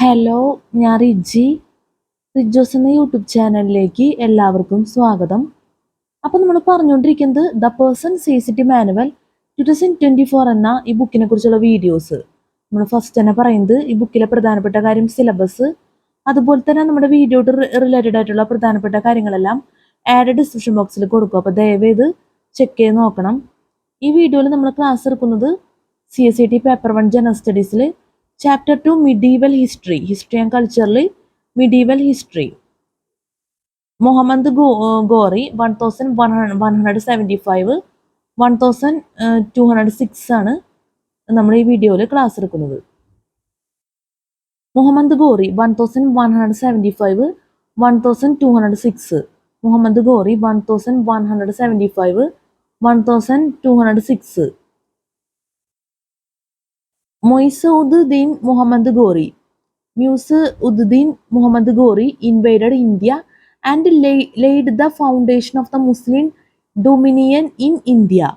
Hello, ഞാൻ റിജോസ് എന്ന YouTube ചാനലിലേക്ക് എല്ലാവർക്കും സ്വാഗതം. അപ്പോൾ നമ്മൾ പറഞ്ഞുകൊണ്ടിരിക്കുന്നത് ദ പേഴ്സൺ സീസിറ്റി മാനുവൽ 2024 എന്ന ഈ ബുക്കിനെ കുറിച്ചുള്ള വീഡിയോസ്. നമ്മൾ ഫസ്റ്റ് തന്നെ പറയുന്നത് ഈ ബുക്കിലെ പ്രധാനപ്പെട്ട കാര്യം സിലബസ്, അതുപോലെ തന്നെ നമ്മുടെ വീഡിയോയോട് റിലേറ്റഡ് ആയിട്ടുള്ള പ്രധാനപ്പെട്ട കാര്യങ്ങളെല്ലാം ആഡ് ഡിസ്ക്രിപ്ഷൻ ബോക്സിൽ കൊടുക്കും. അപ്പോൾ ദയവേത് ചെക്ക് ചെയ്ത് നോക്കണം. ഈ വീഡിയോയിൽ നമ്മൾ ക്ലാസ് എടുക്കുന്നത് CSET പേപ്പർ 1 ജനറൽ സ്റ്റഡീസിൽ Chapter 2 Medieval History and Culturally Medieval History. Muhammad Ghori 1175 1206 ആണ് നമ്മൾ ഈ വീഡിയോയിൽ ക്ലാസ് എടുക്കുന്നത്. Muhammad Ghori 1175 1206. Muhammad Ghori 1175 1206. Muizuddin Muhammad Ghori. Muizuddin Muhammad Ghori invaded India and laid the foundation of the Muslim dominion in India.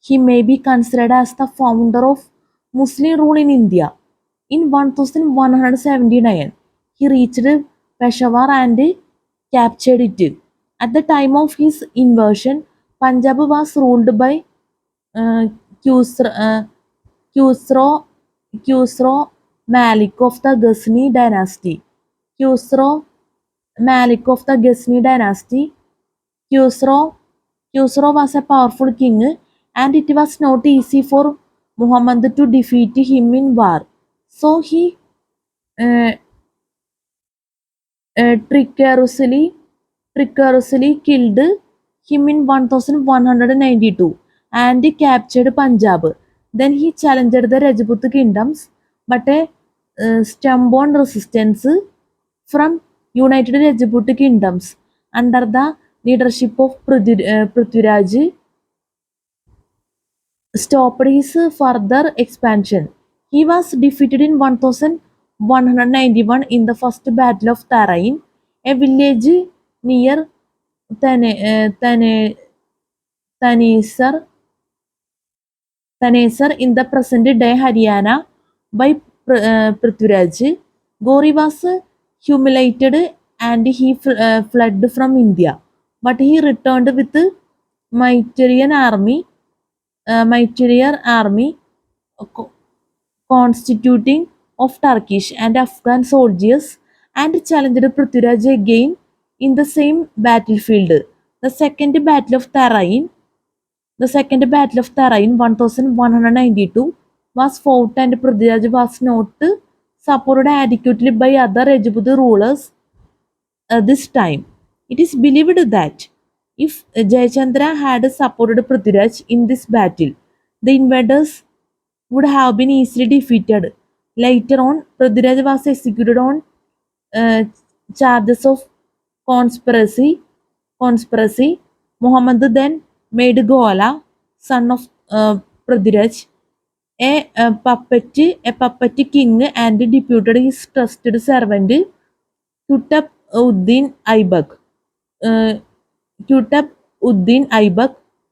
He may be considered as the founder of Muslim rule in India. In 1179, he reached Peshawar and captured it. At the time of his invasion, Punjab was ruled by Khusro Malik of the Ghazni dynasty. Khusro Malik of the Ghazni dynasty. Khusro was a powerful king, and it was not easy for Muhammad to defeat him in war. So he treacherously killed him in 1192 and captured Punjab. Then he challenged the Rajput kingdoms, but a stubborn resistance from United Rajput kingdoms under the leadership of Prithviraj stopped his further expansion. He was defeated in 1191 in the First Battle of Tarain, a village near Thanesar in the present-day Haryana by Prithviraj. Ghori was humiliated and he fled from India, but he returned with Maitreyan army constituting of Turkish and Afghan soldiers and challenged Prithviraj again in the same battlefield. The Second Battle of Tarain 1192 was fought and Prithviraj was not supported adequately by other Rajput rulers this time. It is believed that if Jayachandra had supported Prithviraj in this battle, the invaders would have been easily defeated. Later on, Prithviraj was executed on charges of conspiracy. Muhammad then made Goala, son of Prithviraj, a puppet king and deputed his trusted servant Qutb-ud-Din Aibak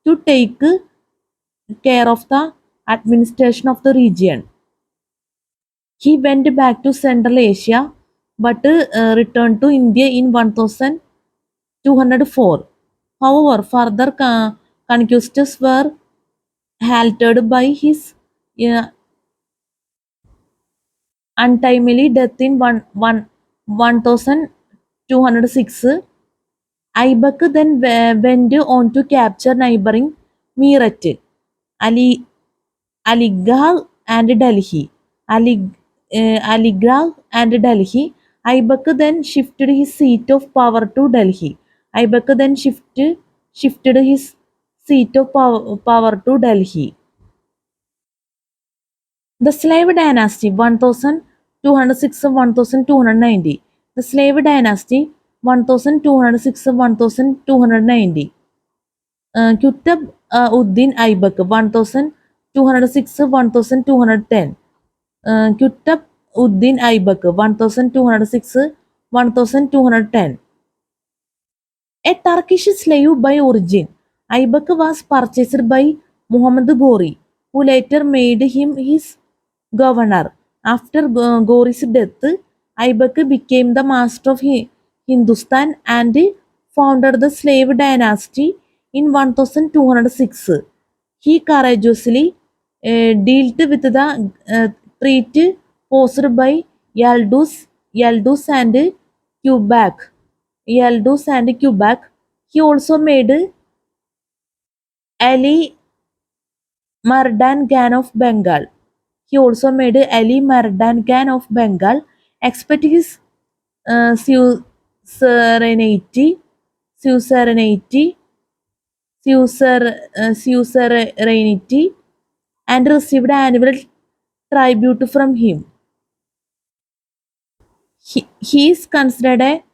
to take care of the administration of the region. He went back to Central Asia but returned to India in 1204. However, further conquests were halted by his untimely death in 1206. Aibak then went on to capture neighboring Meerut, Aligarh and Delhi. Aibak then shifted his seat of power to Delhi. The Slave Dynasty 1206-1290. The Slave Dynasty 1206-1290. Qutb-ud-Din Aibak 1206-1210. Qutb-ud-Din Aibak 1206-1210. A Turkish slave by origin, Aibak was purchased by Muhammad Ghori, who later made him his governor. After Ghori's death, Aibak became the master of Hindustan and founded the slave dynasty in 1206. He courageously dealt with the threat posed by Yaldus and Quebec. Yaldus and Quebec. He also made Ali Mardan Khan of Bengal. He also made Ali Mardan Khan of Bengal expect his suzerainty, suzerainty, suzerainty, and received annual tribute from him. He is considered a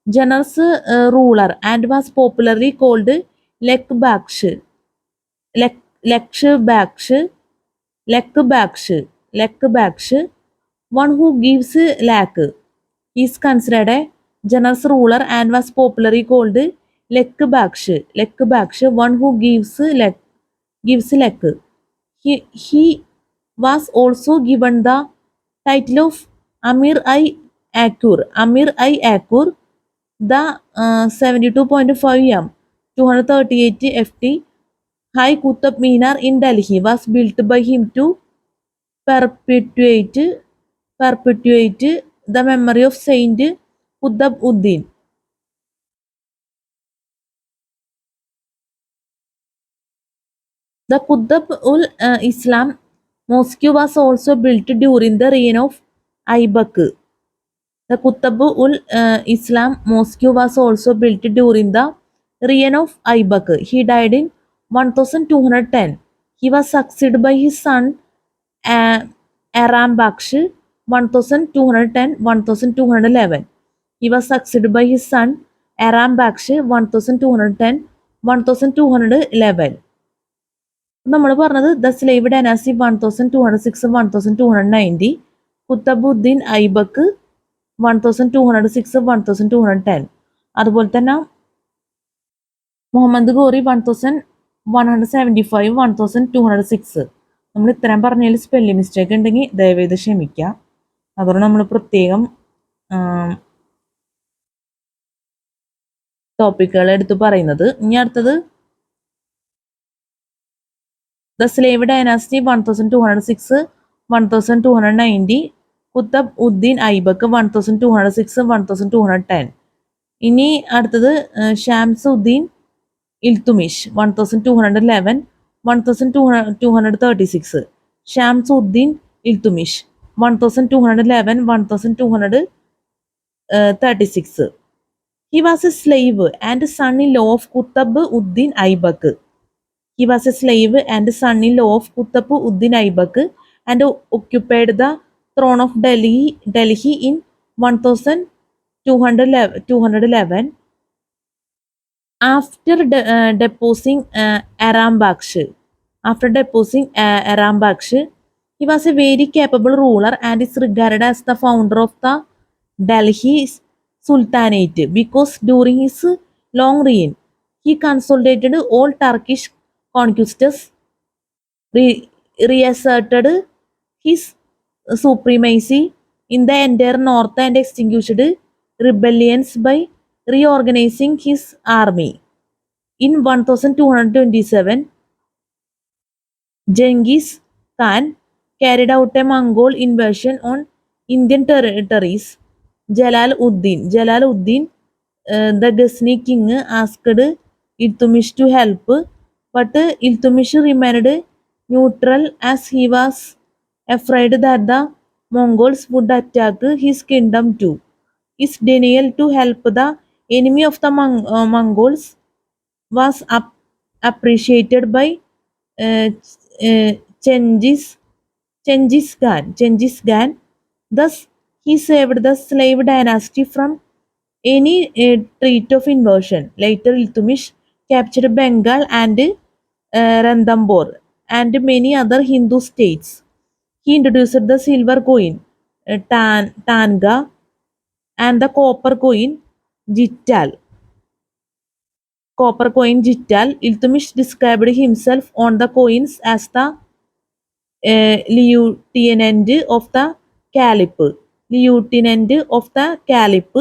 generous ruler and was popularly called Lek Baksh. Lekbaksh, Lekbaksh, one who gives lack. He is considered a generous ruler and was popularly called Lekbaksh, one who gives lack. He was also given the title of Amir-i-Akur, the 72.5 m, 238 ft High Qutb Minar in Delhi was built by him to perpetuate the memory of Saint Qutb-ud-Din. The Qutb-ul-Islam Mosque was also built during the reign of Aibak. The Qutb-ul-Islam Mosque was also built during the reign of Aibak. He died in 1210. He was succeeded by his son uh, Aram Baksh 1210-1211. He was succeeded by his son Aram Baksh 1210-1211. നമ്മൾ പറഞ്ഞത് the slave dynasty 1206-1290, Qutbuddin Aibak 1206-1210. അതുപോലെ തന്നെ മുഹമ്മദ് ഗോറി 1175-1206. നമ്മൾ ഇത്രയും പറഞ്ഞതിൽ spelling mistake ഉണ്ടെങ്കിൽ ദയവേത് ക്ഷമിക്കുക. അതുകൊണ്ട് നമ്മൾ പ്രത്യേകം ടോപ്പിക്കുകൾ എടുത്ത് പറയുന്നത്. ഇനി അടുത്തത് The Slave Dynasty 1206-1290, Qutb-ud-Din Aibak 1206-1210. ഇനി അടുത്തത് Shamsuddin Iltutmish 1211-1236. Shamsuddin Iltutmish 1211-1236. He was a slave and son-in-law of Qutb-ud-Din Aibak. He was a slave and son-in-law of Qutb-ud-Din Aibak and occupied the throne of Delhi in 1211 after deposing Aram Baksh. After deposing Aram Baksh, he was a very capable ruler and is regarded as the founder of the Delhi Sultanate because during his long reign, he consolidated all Turkish conquests, reasserted his supremacy in the entire north and extinguished rebellions by reorganizing his army. In 1227, Genghis Khan carried out a Mongol invasion on Indian territories. Jalaluddin, the Ghazni king, asked Iltutmish to help, but Iltutmish remained neutral as he was afraid that the Mongols would attack his kingdom too. His denial to help the enemy of the Mongols was appreciated by uh, Genghis Khan. Thus, he saved the slave dynasty from any threat of invasion. Later, Iltutmish captured Bengal and Ranthambore and many other Hindu states. He introduced the silver coin, Tanga, and the copper coin, Jittal. Iltutmish described himself on the coins as the lieutenant of the caliph. lieutenant of the caliph,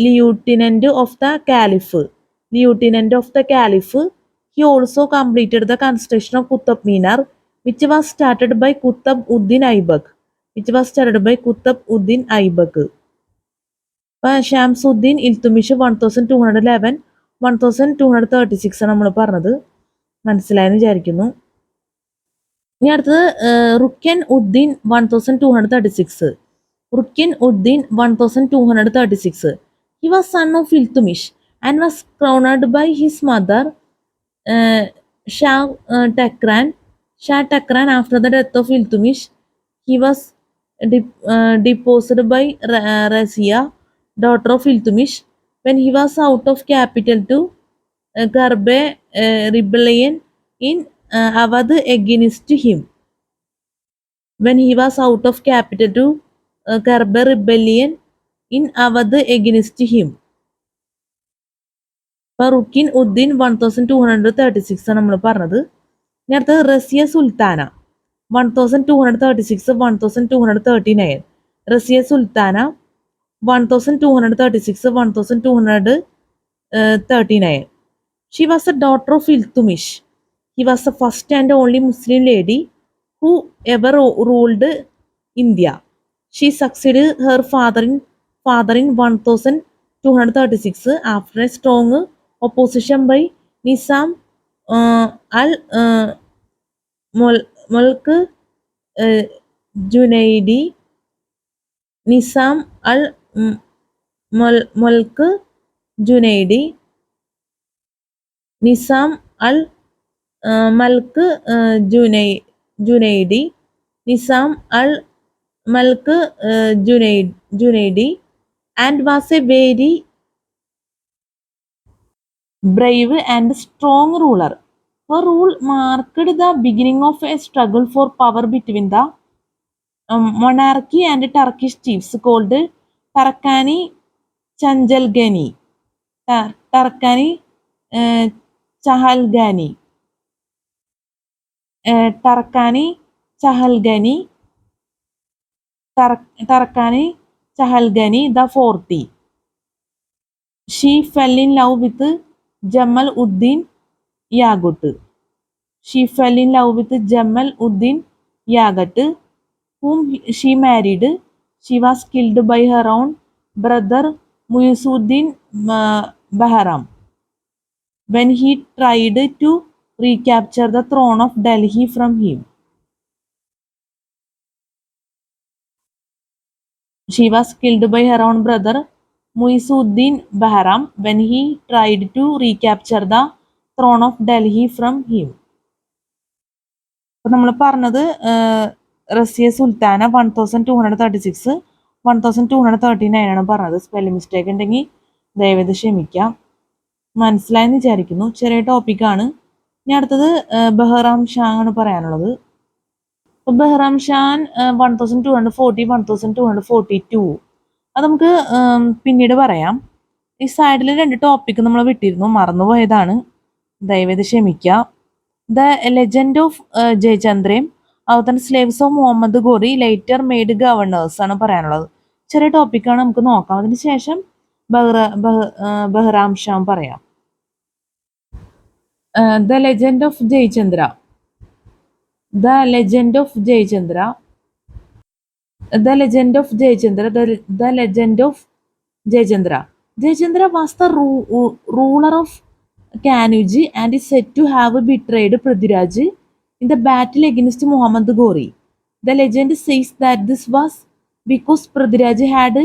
lieutenant of the caliph, lieutenant of the caliph. He also completed the construction of Qutb Minar, which was started by Qutb Uddin Aibak, which was started by Qutb Uddin Aibak. Shamsuddin Iltutmish 1211 1236 ആണ് നമ്മൾ പറഞ്ഞത്. മനസ്സിലായെന്ന് വിചാരിക്കുന്നു. ഇനി അടുത്തത് റുക്കൻ Uddin 1236. റുക്കൻ Uddin 1236. He was son of Iltutmish and was crowned by his mother Shah Takran. Shah Takran, after the death of Iltutmish, he was deposed by Razia, daughter of Iltutmish, when he was out of capital to curb a rebellion in Awadh against him. When he was out of capital to curb a rebellion in Awadh against him. റുക്കിൻ Uddin 1236 ആണ് നമ്മൾ പറഞ്ഞത്. ഇനി അടുത്തത് Raziya Sultana 1236 1239. Raziya Sultana 1236 1239. She was a daughter of Iltutmish. He was the first and only Muslim lady who ever ruled India. She succeeded her father in 1236 after a strong opposition by Nizam al-Mulk Junaidi. Nizam al-Mulk Junaidi. Nizam al-Mulk Junaidi. Nizam al-Mulk Junaidi, and was a very brave and strong ruler. Her rule marked the beginning of a struggle for power between the monarchy and Turkish chiefs called Tarkani Chanjalgani. Tarkani Chahalgani. Tarkani Chahalgani. Tarkani Chahalgani the 40. She fell in love with Jamal Uddin Yagut. She fell in love with Jamal Uddin Yagut, whom she married. She was killed by her own brother Muizuddin Bahram when he tried to recapture the throne of Delhi from him. She was killed by her own brother Muizuddin Bahram when he tried to recapture the throne of Delhi from him. അപ്പോൾ നമ്മൾ പറഞ്ഞത് റസിയ സുൽത്താന 1236 1239 ആണ് പറഞ്ഞത്. Spelling mistake ഉണ്ടെങ്കിൽ ദയവേത് ക്ഷമിക്കാം. മനസ്സിലായെന്ന് വിചാരിക്കുന്നു. ചെറിയ ടോപ്പിക്കാണ്. ഇനി അടുത്തത് ബഹ്റാം ഷാ ആണ് പറയാനുള്ളത്. ബഹ്റാം ഷാൻ 1240 1242. അത് നമുക്ക് പിന്നീട് പറയാം. ഈ സൈഡിൽ 2 ടോപ്പിക്ക് നമ്മൾ വിട്ടിരുന്നു, മറന്നുപോയതാണ്, ദയവേത് ക്ഷമിക്കുക. ദ ലെജൻഡ് ഓഫ് ജയചന്ദ്രയും other slaves of Muhammad Ghori later made governors ആണ് പറയാനുള്ളത്. ചെറിയ ടോപ്പിക്കാണ്, നമുക്ക് നോക്കാം. അതിന് ശേഷം ബഹ്റാം ഷാ പറയാം. The legend of Jayachandra. The Legend of Jayachandra. The Legend of Jayachandra. The Legend of Jayachandra. Jayachandra was the ruler of Kanuji and is said to have betrayed Prithviraj in the battle against Muhammad Ghori. The legend says that this was because Prithviraj had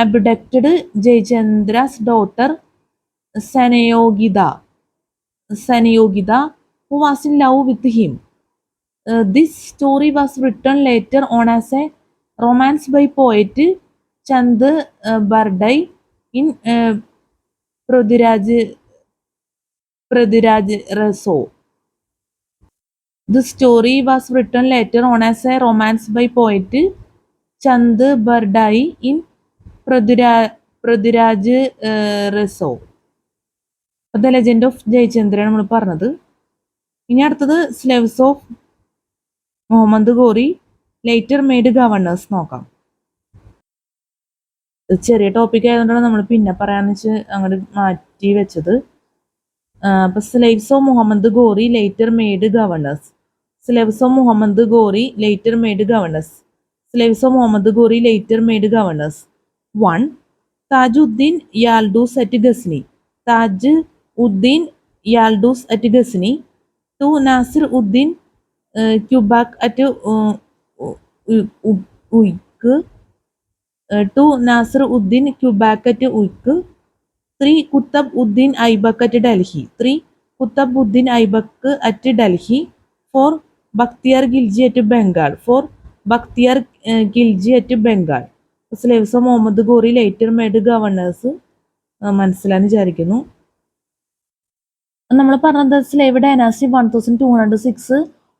abducted Jayachandra's daughter Sanayogida, who was in love with him. This story was written later on as a romance by poet Chand Bardai in Prithviraj Raso. The story was written later on as a romance by poet Chand Bardai in Prithviraj Raso. The Legend of Jayachandra നമ്മൾ പറഞ്ഞത്. ഇനി അടുത്തത് slaves of Muhammad Ghori later made governors നോക്കാം. ഇത് ചെറിയ topic ആയതുകൊണ്ടാണ് നമ്മൾ പിന്നെ പറയാന്ന് വെച്ച് അങ്ങോട്ട് മാറ്റി വെച്ചത്. അപ്പൊ slaves of Muhammad Ghori later made governors. Slaves of Muhammad Ghori later made governors. Slaves of Muhammad Ghori later made governors. 1. Tajuddin Yalduz at Ghazni. Taj Uddin Yalduz at Ghazni. 2. Nasir Uddin Qubacha at Uch. 2. Nasir Uddin Qubacha at Uch. 3. Qutb Uddin Aibak at Delhi. 3. Qutb Uddin Aibak at Delhi. 4. Bakhtiyar Khilji at Bengal. 4. Bakhtiyar Khilji at Bengal. Slaves of Muhammad Ghori later made governors മനസ്സിലാന്ന് വിചാരിക്കുന്നു. നമ്മൾ പറഞ്ഞത് സ്ലേവ് ഡൈനാസ്റ്റി 1206,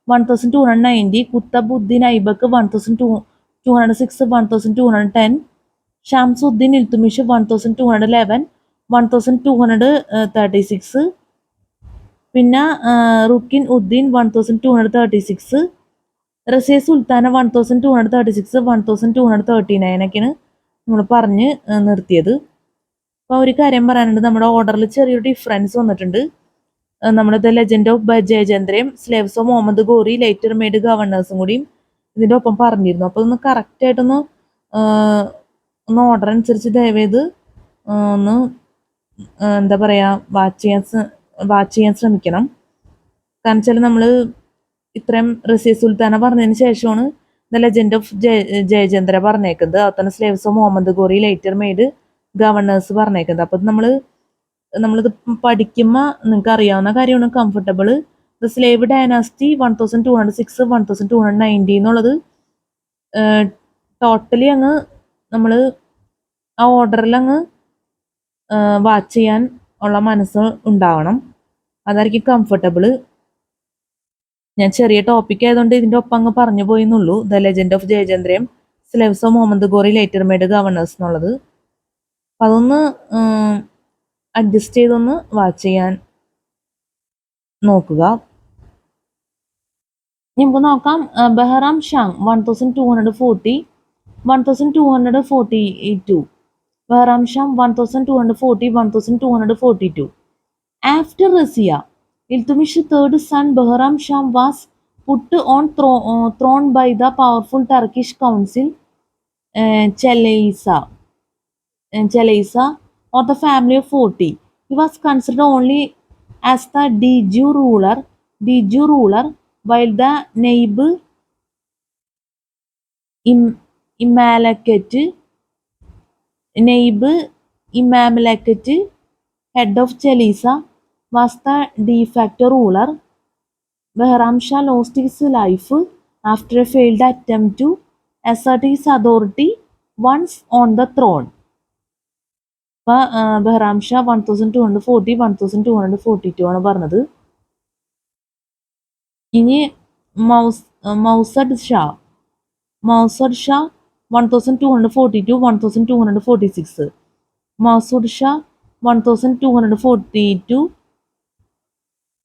1290, കുത്തബ് ഉദ്ദീൻ ഐബക്ക് 1206, 1210, ഷംസുദ്ദീൻ ഇൽത്തുമിഷ് 1211, 1236, പിന്നെ റുക്കിൻ ഉദ്ദീൻ 1236, റസിയ സുൽത്താന 1236, 1239 ഒക്കെയാണ് നമ്മൾ പറഞ്ഞ് നിർത്തിയത്. അപ്പോൾ ഒരു കാര്യം പറയാനുണ്ട്, നമ്മുടെ ഓർഡറിൽ ചെറിയൊരു ഡിഫറൻസ് വന്നിട്ടുണ്ട്. നമ്മുടെ ദ ലെജൻഡ് ഓഫ് ജയചന്ദ്രയും slaves of Muhammad Ghori later made ഗവർണേഴ്സും കൂടിയും ഇതിൻ്റെ ഒപ്പം പറഞ്ഞിരുന്നു. അപ്പോൾ ഒന്ന് കറക്റ്റായിട്ടൊന്ന് ഓർഡർ അനുസരിച്ച് ദയവേത് ഒന്ന് എന്താ പറയുക വാച്ച് ചെയ്യാൻ ശ്രമിക്കണം. കാരണം വെച്ചാൽ നമ്മൾ ഇത്രയും റസിയ സുൽത്താന പറഞ്ഞതിന് ശേഷമാണ് ദ ലെജൻഡ് ഓഫ് ജയചന്ദ്ര പറഞ്ഞേക്കുന്നത്. അതുപോലെ തന്നെ slaves of Muhammad Ghori later made governors പറഞ്ഞേക്കുന്നത്. അപ്പം നമ്മളിത് പഠിക്കുമ്പോൾ നിങ്ങൾക്ക് അറിയാവുന്ന കാര്യമാണ് കംഫർട്ടബിൾ. ദ സ്ലേവ് ഡൈനാസ്റ്റി 1206, 1290 എന്നുള്ളത് ടോട്ടലി അങ്ങ് നമ്മൾ ആ ഓർഡറിൽ അങ്ങ് വാച്ച് ചെയ്യാൻ ഉള്ള മനസ്സ് ഉണ്ടാവണം. അതായിരിക്കും കംഫർട്ടബിൾ. ഞാൻ ചെറിയ ടോപ്പിക് ആയതുകൊണ്ട് ഇതിൻ്റെ ഒപ്പം അങ്ങ് പറഞ്ഞു പോയെന്നുള്ളൂ. ദ ലെജൻഡ് ഓഫ് ജയചന്ദ്രയും slaves of Muhammad Ghori later made governors എന്നുള്ളത്. അപ്പം അതൊന്ന് അഡ്ജസ്റ്റ് ചെയ്തൊന്ന് വാച്ച് ചെയ്യാൻ നോക്കുക. നമുക്ക് നോക്കാം. ബഹ്റാം sham 1240, 1242. ബഹ്റാം sham 1240, 1242. After Razia, Iltutmish's third son Bahram Shah was put on throne by the powerful Turkish council Chaleisa or the family of 40. He was considered only as the de jure ruler, while the Naib Imamlakate, head of Chalisa, was the de facto ruler. Bahram Shah lost his life after a failed attempt to assert his authority once on the throne. Bahram Shah 1240, 1242 ആണ് പറഞ്ഞത്. ഇനി മൗസഡ് Shah 1242, 1246. മൗസൂദ് Shah 1242,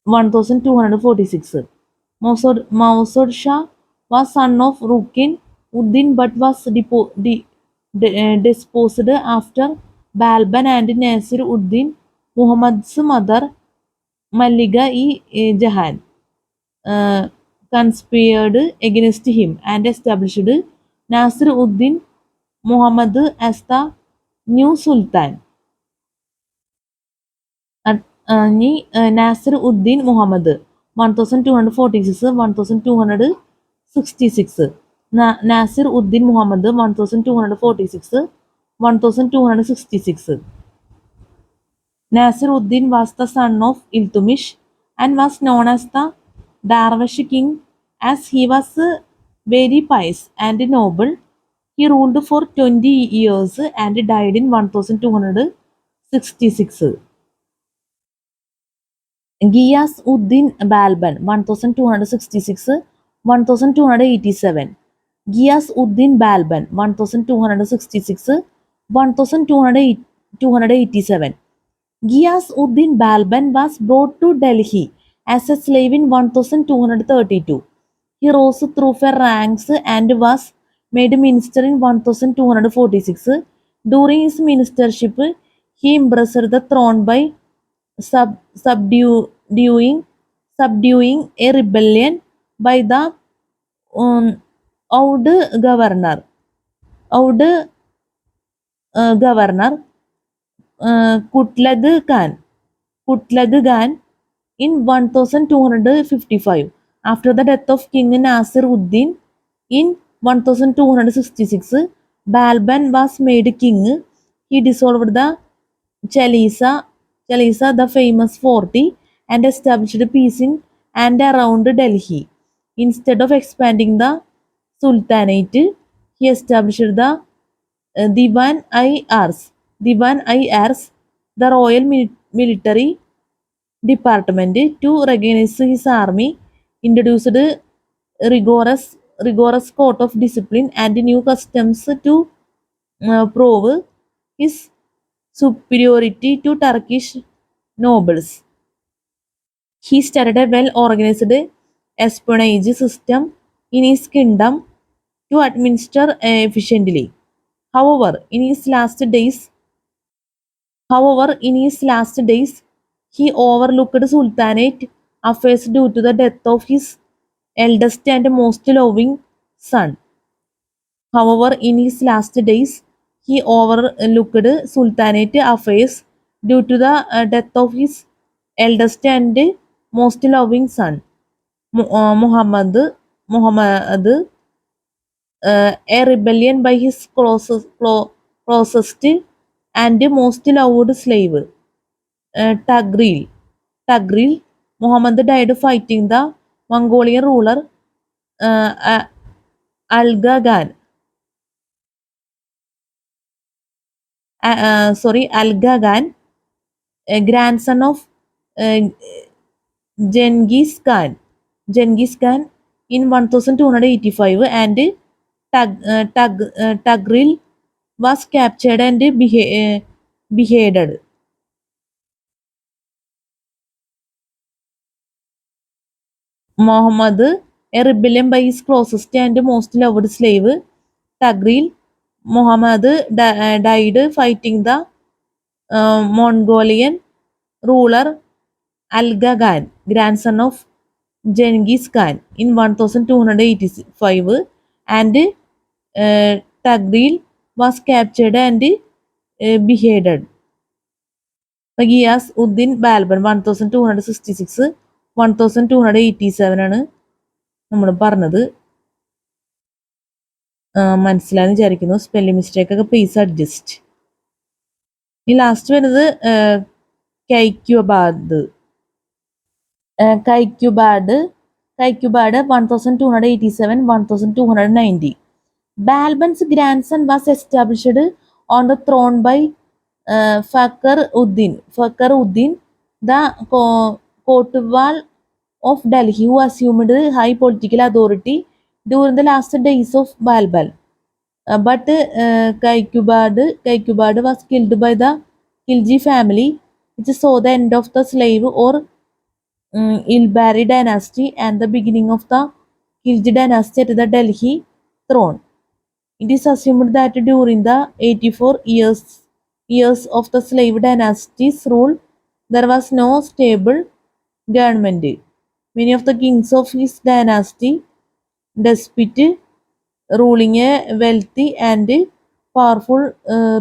1246. Mausud Shah was son of Rukin Uddin but was deposed after Balban and Nasir Uddin Muhammad's mother Mallika-e-Jahan conspired against him and established Nasir Uddin Muhammad as the new Sultan. Nasir Uddin Muhammad 1246, 1266. Nasir Uddin Muhammad 1246, 1266. Nasir Uddin was the son of Iltutmish and was known as the Darwish king as he was very pious and noble. He ruled for 20 years and died in 1266. Ghiyas Uddin Balban 1266, 1287. Ghiyas Uddin Balban 1266, 1287. Ghiyas Uddin Balban was brought to Delhi as a slave in 1232. He rose through the ranks and was made minister in 1246. During his ministership, he impressed the throne by subduing a rebellion by the um, Oud governor. Oud governor Kutlug Khan in 1255. After the death of King Nasir Uddin in 1266, Balban was made king. He dissolved the Chalisa, the famous forty, and established peace in and around Delhi. Instead of expanding the Sultanate, he established the Divan-i-Ars, the royal military department, to organize his army, introduced rigorous code of discipline and new customs to prove his superiority to Turkish nobles. He started a well-organized espionage system in his kingdom to administer efficiently. However, in his last days, he overlooked Sultanate affairs due to the death of his eldest and most loving son. However, in his last days, he overlooked Sultanate affairs due to the death of his eldest and most loving son, Muhammad, a rebellion by his closest and most loved slave, Tagril. Muhammad died fighting the Mongolian ruler Alga Khan. Alga Khan, a grandson of uh, Genghis Khan in 1285, and Tagril was captured and beheaded. Muhammad, a rebellion by his closest and most loved slave, Tagril, Muhammad died fighting the Mongolian ruler Alga Khan, grandson of Genghis Khan, in 1285, and Tagril was captured and beheaded. Ghiyas Uddin Balban 1266 1287 ആണ് നമ്മൾ പറഞ്ഞത്. മനസ്സിലായെന്ന് വിചാരിക്കുന്നു. Spelling mistake ഒക്കെ please adjust. ഈ last വരുന്നത് കൈക്യുബാദ് 1287 1290. Balban's grandson was established on the throne by Fakhr Uddin, the Kotwal of Delhi, who assumed high political authority during the last days of Balban. But Kaikubad was killed by the Khilji family, which saw the end of the slave or Ilbari dynasty and the beginning of the Khilji dynasty at the Delhi throne. It is assumed that during the 84 years of the slave dynasty's rule, there was no stable government. Many of the kings of his dynasty, despite ruling a wealthy and powerful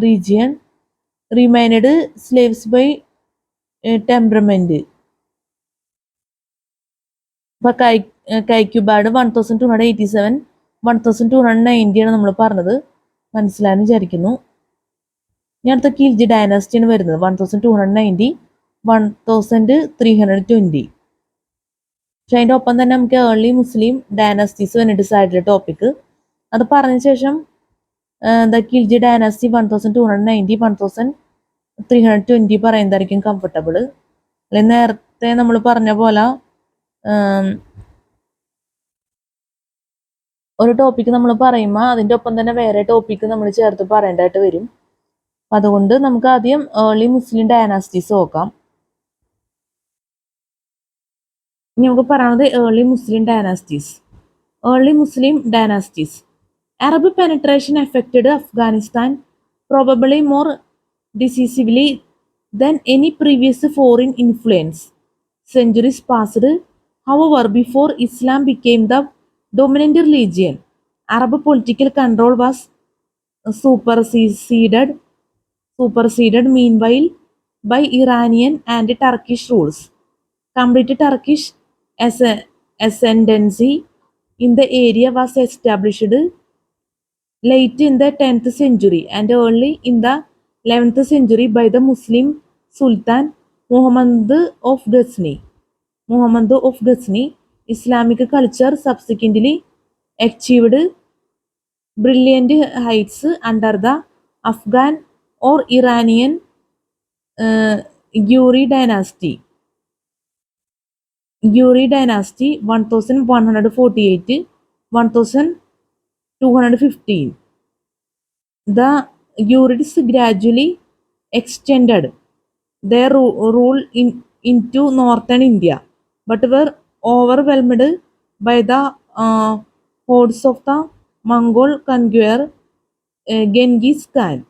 region, remained slaves by temperament. അപ്പോൾ കൈക്യുബാഡ് 1287 1290 ആണ് നമ്മൾ പറഞ്ഞത്. മനസ്സിലായെന്ന് വിചാരിക്കുന്നു. ഇനി അടുത്ത കിൽജി ഡൈനാസ്റ്റിയാണ് വരുന്നത് 1290 1320. പക്ഷെ അതിൻ്റെ ഒപ്പം തന്നെ നമുക്ക് ഏർലി മുസ്ലിം ഡൈനാസ്റ്റീസ് വേണ്ടിയിട്ട് സൈഡിലെ ടോപ്പിക്ക് അത് പറഞ്ഞ ശേഷം ദ കിൽജി ഡൈനാസ്റ്റി 1290 1320 പറയുന്നതായിരിക്കും കംഫർട്ടബിൾ. അല്ലെങ്കിൽ നേരത്തെ നമ്മൾ പറഞ്ഞ പോലെ ഒരു ടോപ്പിക്ക് നമ്മൾ പറയുമ്പോൾ അതിൻ്റെ ഒപ്പം തന്നെ വേറെ ടോപ്പിക്ക് നമ്മൾ ചേർത്ത് പറയേണ്ടതായിട്ട് വരും. അതുകൊണ്ട് നമുക്ക് ആദ്യം ഏർലി മുസ്ലിം ഡൈനാസ്റ്റീസ് നോക്കാം. ഇനി നമുക്ക് പറയുന്നത് early Muslim dynasties. Early Muslim dynasties. Arab penetration affected Afghanistan probably more decisively than any previous foreign influence. Centuries passed, however, before Islam became the dominant religion. Arab political control was superseded, superseded meanwhile by Iranian and Turkish rules. Complete Turkish ascendancy in the area was established late in the 10th century and early in the 11th century by the Muslim Sultan Muhammad of Ghazni. Muhammad of Ghazni, Islamic culture subsequently achieved brilliant heights under the Afghan or Iranian Ghuri dynasty. Ghuri dynasty 1148 1215. The Ghurids gradually extended their rule into northern India, but were overwhelmed by the hordes of the Mongol conqueror Genghis Khan,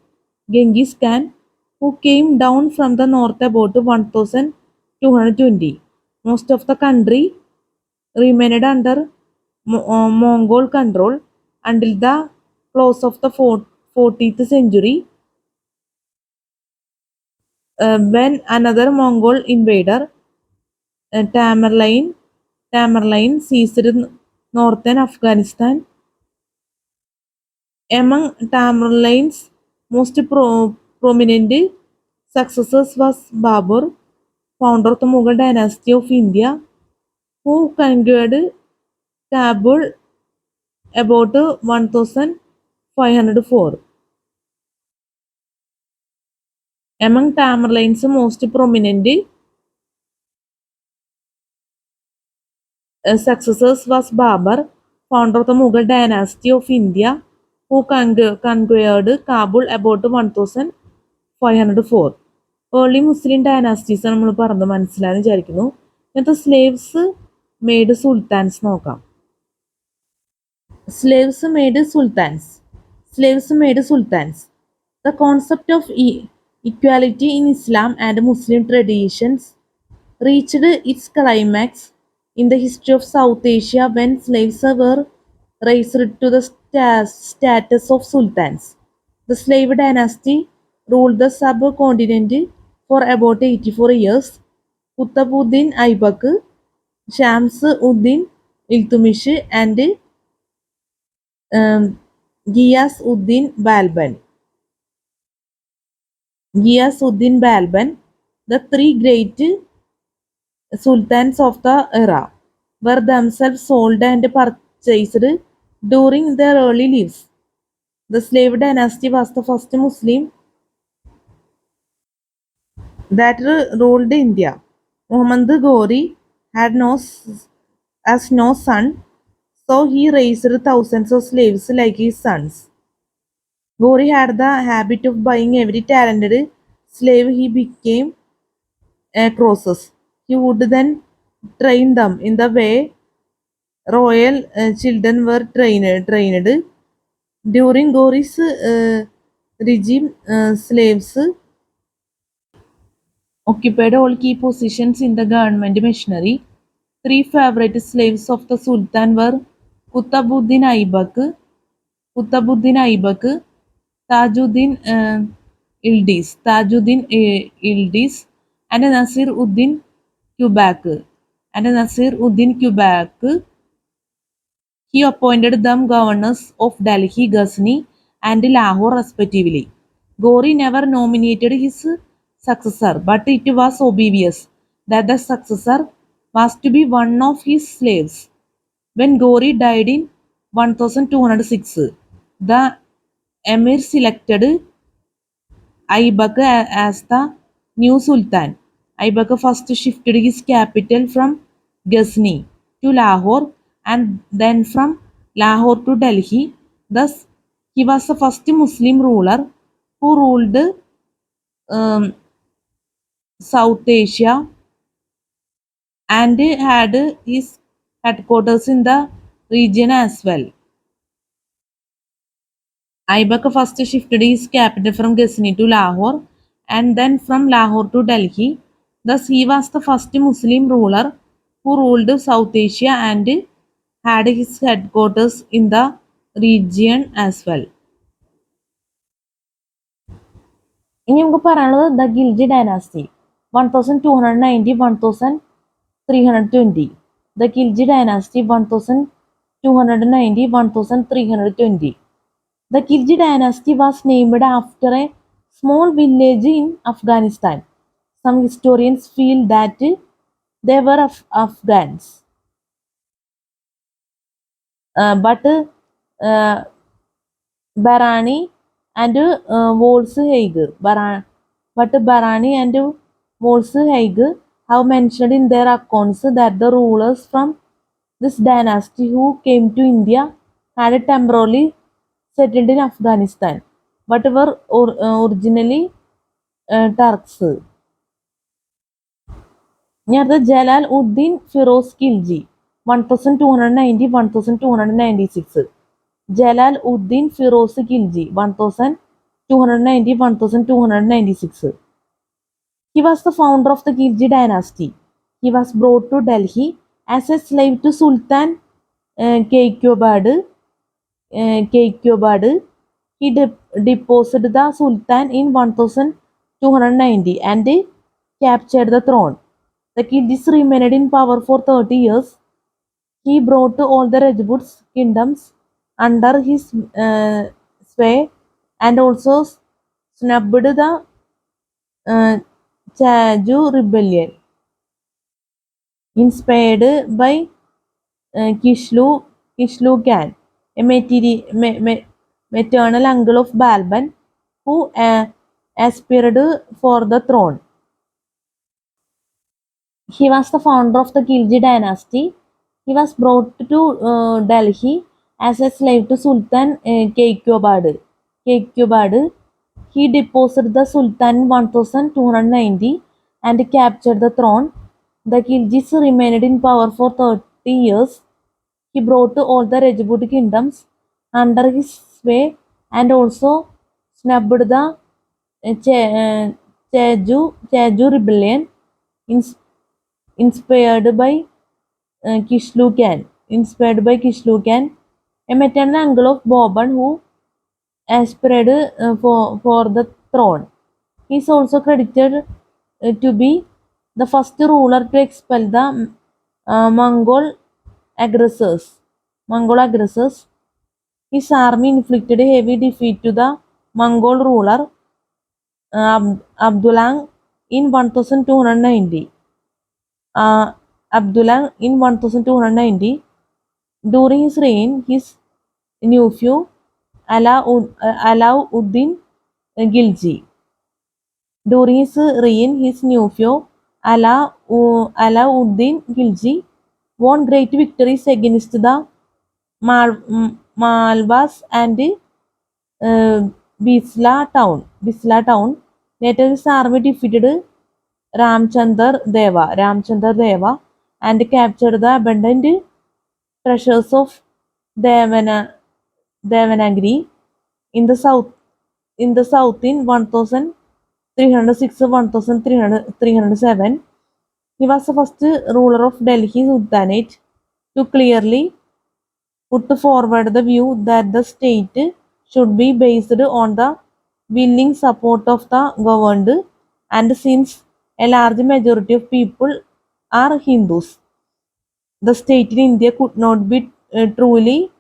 who came down from the north about 1220. Most of the country remained under Mongol control until the close of the 14th century, when another Mongol invader, Tamerlane, seized northern Afghanistan. Among Tamerlane's most prominent successors was Babur, founder of the Mughal dynasty of India, who conquered Kabul about 1504. Among Tamerlane's most prominent successors was Babur, founder of the Mughal dynasty of India, who conquered Kabul about 1504. Early Muslim dynasties നമ്മൾ പറഞ്ഞു മനസ്സിലായെന്ന് വിചാരിക്കുന്നു. ഇന്നത്തെ slaves made sultans നോക്കാം. Slaves made sultans. Slaves made sultans. The concept of equality in Islam and Muslim traditions reached its climax in the history of South Asia when slaves were raised to the status of sultans. The slave dynasty ruled the subcontinent for about 84 years. Qutbuddin Aibak, Shams Uddin Iltutmish, and Ghiyas Uddin Balban. Ghiyas Uddin Balban, the three great sultans of the era, were themselves sold and purchased during their early lives. The slave dynasty was the first Muslim that ruled India. Muhammad Ghori had no son, so he raised thousands of slaves like his sons. Ghori had the habit of buying every talented slave he became crosses. He would then train them in the way royal children were trained. During Ghori's regime, slaves occupied all key positions in the government machinery. Three favorite slaves of the Sultan were Qutbuddin Aibak, Tajuddin Ildiz, and Nasir Uddin Qubak. He appointed them governors of Delhi, Ghazni, and Lahore respectively. Ghori never nominated his successor, but it was obvious that the successor was to be one of his slaves. When Ghori died in 1206, the emir selected Aibak as the new sultan. Aibak first shifted his capital from Ghazni to Lahore and then from Lahore to Delhi. Thus, he was the first Muslim ruler who ruled um, South Asia and had his headquarters in the region as well. Aibak first shifted his capital from Ghazni to Lahore and then from Lahore to Delhi. Thus, he was the first Muslim ruler who ruled South Asia and had his headquarters in the region as well. ഇനി നമുക്ക് പറയാനുള്ളത് the Khilji dynasty 1290-1320. The Khilji dynasty 1290-1320. The Khilji dynasty was named after a small village in Afghanistan. Some historians feel that they were Afghans. But Barani and Wolfsheim have mentioned in their accounts that the rulers from this dynasty who came to India had temporarily settled in Afghanistan, but were originally Turks. Near the Jalal Uddin Firoz Khilji, 1290-1296. Jalal Uddin Firoz Khilji, 1290-1296. He was the founder of the Khilji dynasty. He was brought to Delhi as a slave to Sultan Keykubat. He deposed the Sultan in 1290 and captured the throne. The Khiljis remained in power for 30 years. He brought all the Rajput kingdoms under his sway and also snubbed the Chaju rebellion, inspired by Kishlu Khan, a maternal uncle of Balban, who aspired for the throne. He was the founder of the Khilji dynasty. He was brought to Delhi as a slave to Sultan Keykubat. He deposed the Sultan in 1290 and captured the throne. The Khiljis remained in power for 30 years. He brought all the Rajput kingdoms under his sway and also snubbed the Chaju rebellion, inspired by Kishlu Khan, a maternal uncle of Boban who aspired for the throne. He is also credited to be the first ruler to expel the Mongol aggressors. His army inflicted a heavy defeat to the Mongol ruler Abdullah in 1290. During his reign, his nephew Alauddin Khilji. Alauddin Khilji won great victories against the Malwas and Bisla town. Later, his army defeated Ramchandar Deva and captured the abundant treasures of Devanagari in the south in 1306-1307. He was the first ruler of Delhi Sultanate to clearly put forward the view that the state should be based on the willing support of the governed, and since a large majority of people are Hindus, the state in India could not be truly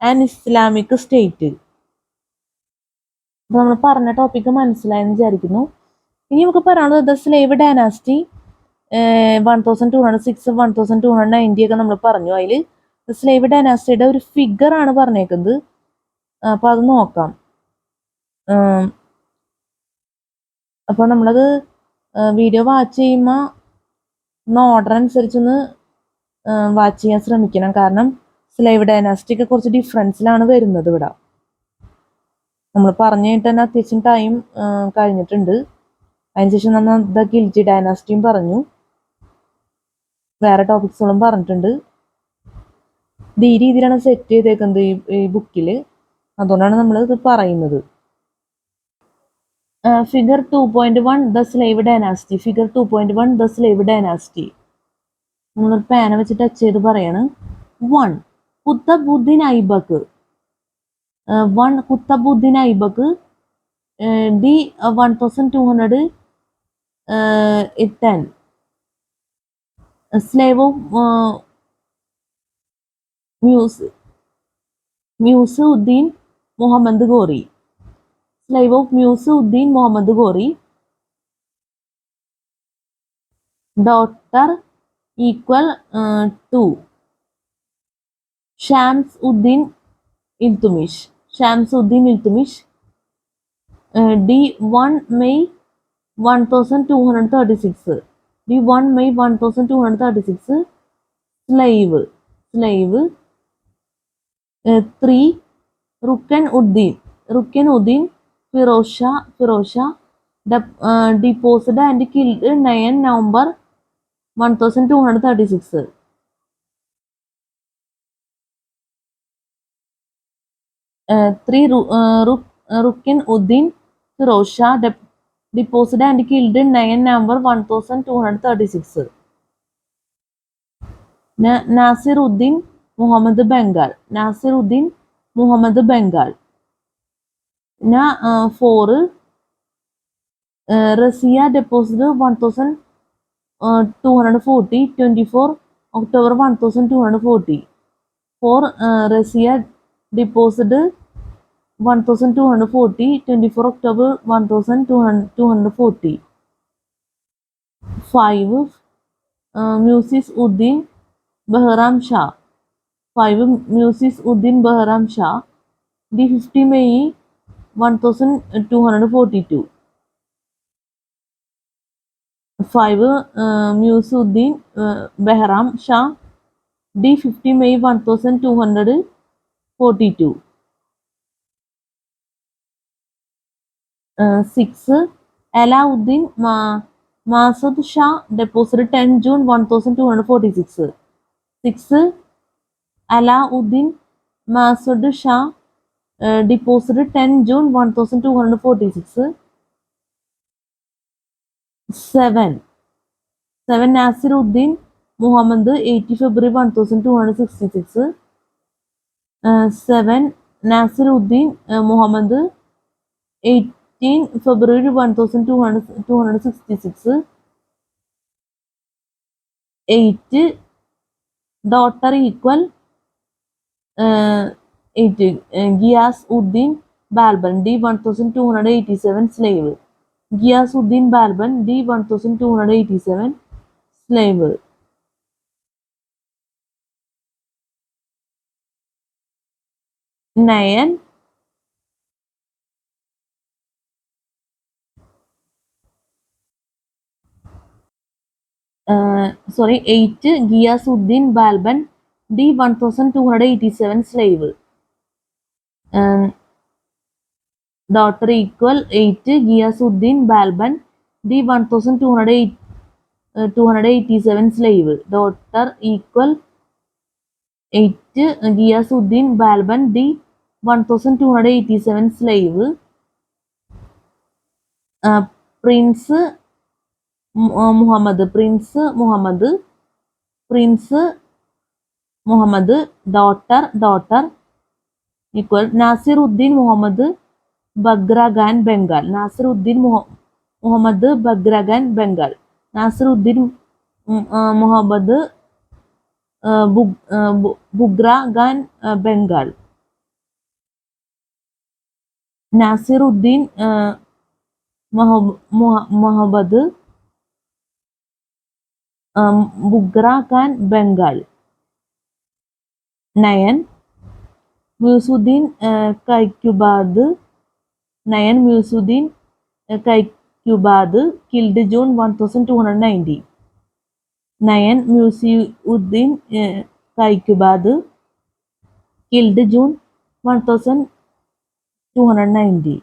an Islamic state. നമ്മൾ പറഞ്ഞ topic മനസ്സിലായെന്ന് വിചാരിക്കുന്നു. ഇനി നമുക്ക് പറയാനുള്ളത് the slave dynasty 1206 1290 ഒക്കെ നമ്മൾ പറഞ്ഞു. അതിൽ സ്ലേവ് ഡൈനാസ്റ്റിയുടെ ഒരു ഫിഗർ ആണ് പറഞ്ഞേക്കുന്നത്. അപ്പോൾ അത് നോക്കാം. അപ്പോൾ നമ്മളത് വീഡിയോ വാച്ച് ചെയ്യുമ്പോൾ ഒന്ന് ഓർഡർ അനുസരിച്ചൊന്ന് വാച്ച് ചെയ്യാൻ ശ്രമിക്കണം. കാരണം സ്ലേവ് ഡൈനാസ്റ്റി ഒക്കെ കുറച്ച് ഡിഫറൻസിലാണ് വരുന്നത് ഇവിടെ. നമ്മൾ പറഞ്ഞു കഴിഞ്ഞിട്ട് തന്നെ അത്യാവശ്യം ടൈം കഴിഞ്ഞിട്ടുണ്ട്. അതിനുശേഷം നമ്മൾ ദ ഖിൽജി ഡൈനാസ്റ്റിയും പറഞ്ഞു, വേറെ ടോപ്പിക്സുകളും പറഞ്ഞിട്ടുണ്ട്. ഇത് ഈ രീതിയിലാണ് സെറ്റ് ചെയ്തേക്കുന്നത് ഈ ബുക്കിൽ. അതുകൊണ്ടാണ് നമ്മൾ ഇത് പറയുന്നത്. Figure 2.1 the slave dynasty. Figure 2.1 the slave dynasty. നമ്മളൊരു പേന വെച്ച് ടച്ച് ചെയ്ത് പറയാണ്. 1 Qutbuddin Aibak. 1 Qutbuddin Aibak. D 1210. Slave of Musuddin Muhammad Ghori. Slave of Musuddin Muhammad Ghori. Daughter equal to Shamsuddin Iltutmish. Shamsuddin Iltutmish. D 1 May 1236. D 1 May 1236. Slave. 3 Rukenuddin Firozsha deposed and killed 9 November 1236. 3 Rukenuddin Firozsha deposed and killed 9 November 1236. Nasiruddin Muhammad Bengal. Nasiruddin Muhammad Bengal. 4 Razia deposed 1240 24 October 1240. 4 Razia deposed 1240 24 October 1240. 5 Mu'izzuddin Bahram Shah. 5 Mu'izzuddin Bahram Shah. D 50 May 1242. 5 Mu'izzuddin Bahram Shah. D 50 May 1242. 6 Alauddin Masud Shah deposed 10 June 1246. 6 Alauddin Masud Shah deposed 10 June 1246. 7 Nasiruddin Muhammad 80 February 1266. 7 Nasiruddin Muhammad 18 February 1266. 8 daughter equal 8 Ghiyasuddin Balban D 1287 slave. Ghiyasuddin Balban D 1287 slave. 9 8 Ghiyasuddin Balban D 1287 slave. Daughter equal 8 Ghiyasuddin Balban D 1287 slave. Daughter equal 8 Ghiyasuddin Balban D 1287 slave. Prince Muhammad daughter equal Nasiruddin Muhammad Bagragan Bengal. Nasiruddin Muhammad Bagragan Bengal. Nasiruddin Muhammad Bugragan Bengal. Nasiruddin Muhammad Bugragan Bengal. 9 Mu'izzuddin Kaikubad. 9 Mu'izzuddin Kaikubad killed June 1290. 9 Mu'izzuddin Kaikubad killed June 1290.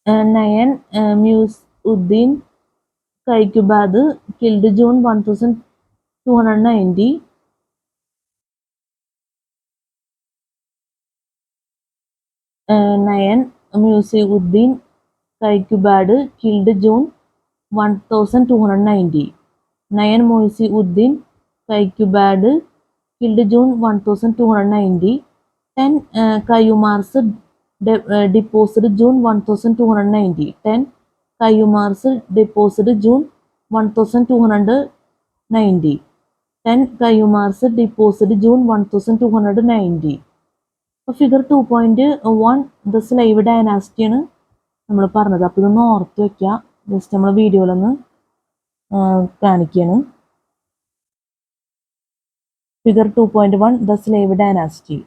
9 Mu'izzuddin Kaikubad killed June 1290. Nayan Musaeddin Kaikubad killed June 1290. Nayan Musaeddin Kaikubad killed June 1290. 10 Kayumars deposed June 1290. 10 Kayumars deposed June 1290. 10 Kayumars deposed June 1290. Figure 2.1 the slave dynasty ആണ് നമ്മൾ പറഞ്ഞത്. അപ്പോൾ ഇതൊന്ന് ഓർത്ത് വെക്കുക. Just നമ്മൾ വീഡിയോയിലൊന്ന് കാണിക്കുകയാണ്. Figure 2.1 the slave dynasty.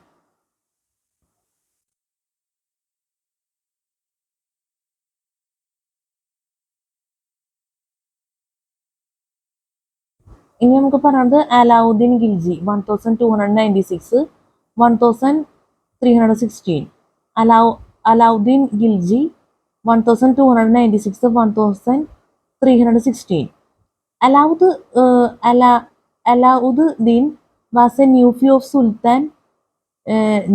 ഇനി നമുക്ക് പറയുന്നത് Alauddin Khilji 1296 1316. Alauddin Khilji 1296 1316. Alauddin was a nephew of Sultan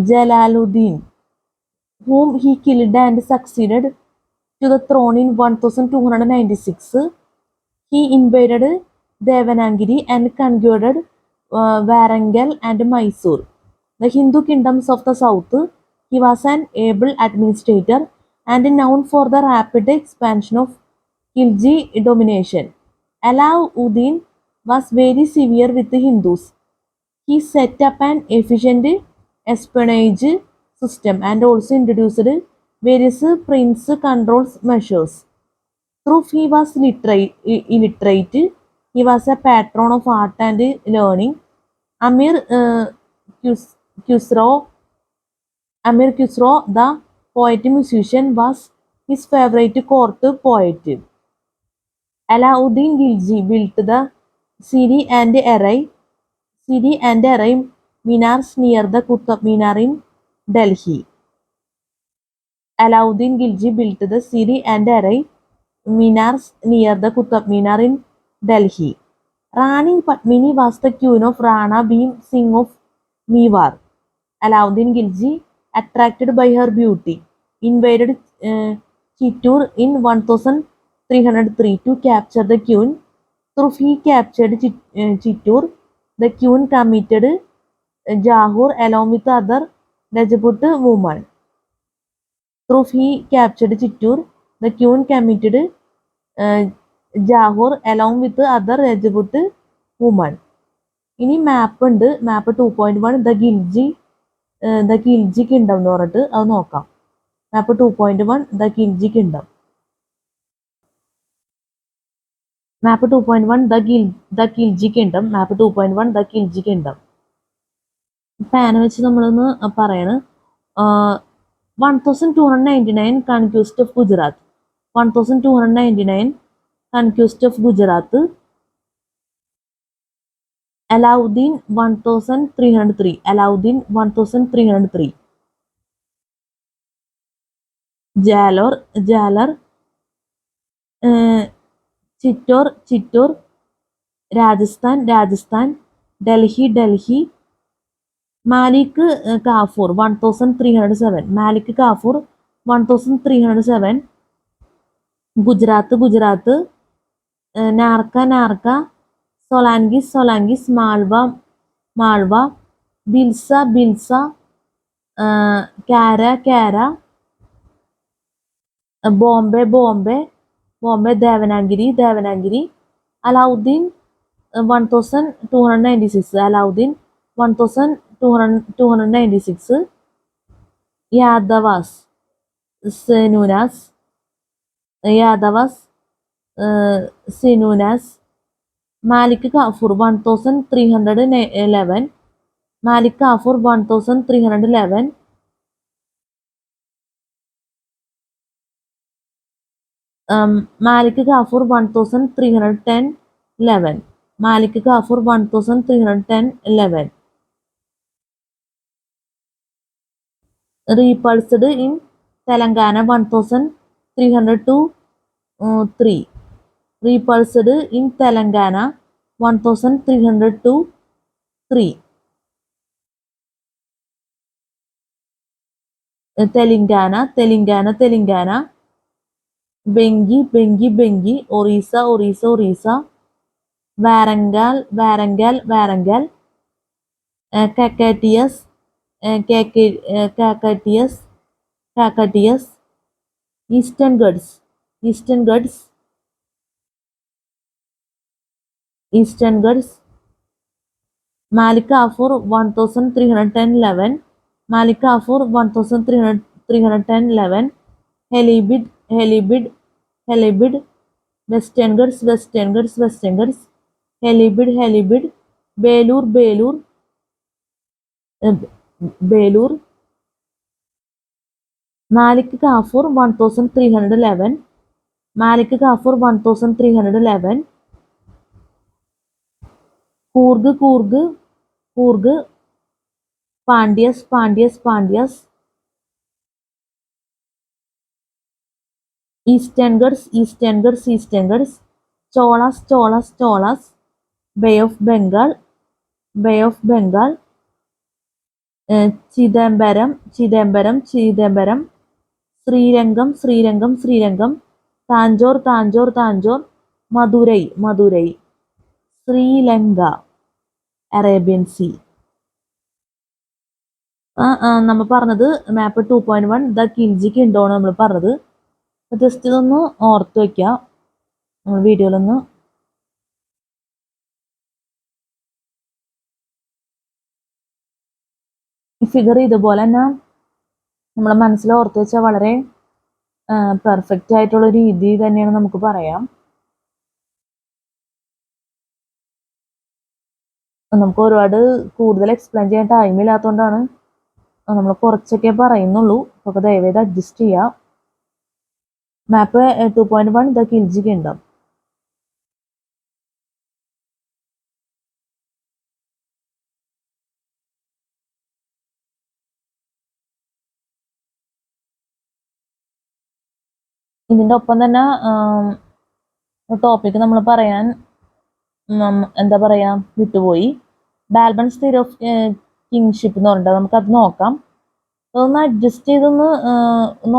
Jalaluddin, whom he killed and succeeded to the throne in 1296. He invaded Devanagari and conquered Warangal and Mysore, the Hindu kingdoms of the south. He was an able administrator and known for the rapid expansion of Khilji domination. Alauddin was very severe with the Hindus. He set up an efficient espionage system and also introduced various prince control measures. Though he was illiterate, he was a patron of art and learning. Amir Khusro, the poet-musician, was his favorite court poet. Alauddin Khilji built the Siri and Arai minars near the Qutb Minar in Delhi. Alauddin Khilji built the Siri and Arai minars near the Qutb Minar in Delhi. Rani Padmini was the queen of Rana Bhim Singh of Mewar. Alauddin Khilji, attracted by her beauty, invaded Chittoor in 1303 to capture the queen. Though he captured Chittoor, the queen committed Jahur along with other Rajput women. Though he captured Chittoor, the queen committed Jahur along with other Rajput women. ഇനി മാപ്പ് ഉണ്ട്. മാപ്പ് 2.1 the Khilji kingdom എന്ന് പറഞ്ഞിട്ട് അത് നോക്കാം. Map 2.1 the Khilji kingdom. Map 2.1 the Khilji kingdom. Map 2.1 the Khilji kingdom. പാന വെച്ച് നമ്മളൊന്ന് പറയാണ്. 1299 conquest of Gujarat. 1299 conquest of Gujarat. Alauddin 1303. Alauddin 1303. Jalor Chittor Rajasthan Delhi. Malik Kafur 1307. Malik Kafur 1307. Gujarat Narka Solangis Malwa Bilsa Kara Bombay Devanagari. Alauddin 1296. Alauddin 1296. Yadavas Sinunas. Malik Kafur 1311. Malik Kafur 1311. Malik Kafur 1310 11. Malik Kafur 1310 11. Repulsed in Telangana 1302 3. Repulsed in Telangana 1302 3. Telangana, Telangana, Telangana, Bengi, Bengi, Bengi, Orissa, Orissa, Orissa, Varangal, Varangal, Varangal, Kakatias, Kakatias, Kakatias, Eastern Ghats, Eastern Ghats, Eastern Ghats, Malikafur 1311, Malikafur 1311, Helibid, Helibid, Helibid, Western Ghats, Western Ghats, Western Ghats, Helibid, Helibid, Belur, Belur, Belur, Malik Kafur 1311, Malik Kafur 1311, Coorg, Coorg, Coorg, Pandyas, Pandyas, Pandyas, Eastern Ghats, Eastern Ghats, Eastern Ghats, Cholas, Cholas, Cholas, Bay of Bengal, Bay of Bengal, Chidambaram, Chidambaram, Chidambaram, Srirangam, Srirangam, Srirangam, Tanjore, Tanjore, Tanjore, Madurai, Madurai, Sri Lanka, Arabian Sea. നമ്മൾ പറഞ്ഞത് മാപ്പ് 2.1 the കിൽജിക്ക് ഉണ്ടോന്ന് നമ്മൾ പറഞ്ഞത്. Just ഇതൊന്ന് ഓർത്ത് വയ്ക്കുക. നമ്മൾ വീഡിയോയിലൊന്ന് ഈ ഫിഗർ ഇതുപോലെ തന്നെ നമ്മളെ മനസ്സിൽ ഓർത്ത് വെച്ചാൽ വളരെ പെർഫെക്റ്റ് ആയിട്ടുള്ള രീതി തന്നെയാണ് നമുക്ക് പറയാം. നമുക്ക് ഒരുപാട് കൂടുതൽ എക്സ്പ്ലെയിൻ ചെയ്യാൻ ടൈമില്ലാത്തതുകൊണ്ടാണ് നമ്മൾ കുറച്ചൊക്കെ പറയുന്നുള്ളൂ. അപ്പോൾ ദയവേത് അഡ്ജസ്റ്റ് ചെയ്യാം. മാപ്പ് 2.1 ദ കിൽജി കിങ്ഡം. ഇതിൻ്റെ ഒപ്പം തന്നെ ടോപ്പിക് നമ്മൾ പറയാൻ എന്താ പറയാ വിട്ടുപോയി. ബാൽബൺസ് തിയറി ഓഫ് കിങ്ഷിപ്പ് എന്ന് പറഞ്ഞിട്ട് നമുക്കത് നോക്കാം. അതൊന്ന് അഡ്ജസ്റ്റ് ചെയ്തൊന്ന്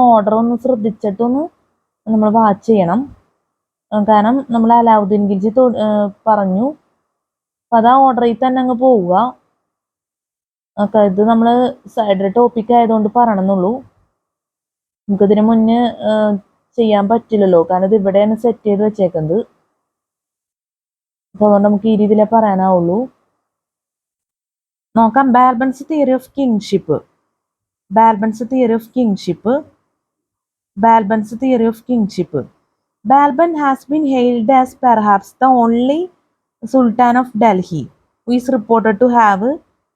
ഓർഡർ ഒന്ന് ശ്രദ്ധിച്ചിട്ടൊന്ന് നമ്മൾ വാച്ച് ചെയ്യണം. കാരണം നമ്മൾ അലാവുദ്ദീൻ ഖിൽജി പറഞ്ഞു, അപ്പം അത് ആ ഓർഡറിൽ തന്നെ അങ്ങ് പോവുക. ഇത് നമ്മൾ സൈഡ് ടോപ്പിക് ആയതുകൊണ്ട് പറയണമെന്നുള്ളൂ. നമുക്കിതിന് മുന്നേ ചെയ്യാൻ പറ്റില്ലല്ലോ, കാരണം ഇത് ഇവിടെയാണ് സെറ്റ് ചെയ്ത് വെച്ചേക്കുന്നത്. അപ്പോൾ അതുകൊണ്ട് നമുക്ക് ഈ രീതിയിലേ പറയാനാവുള്ളൂ. നോക്കാം. Balban's theory of kingship. Balban's theory of kingship. Balban's theory of kingship. Balban has been hailed as perhaps the only Sultan of Delhi who is reported to have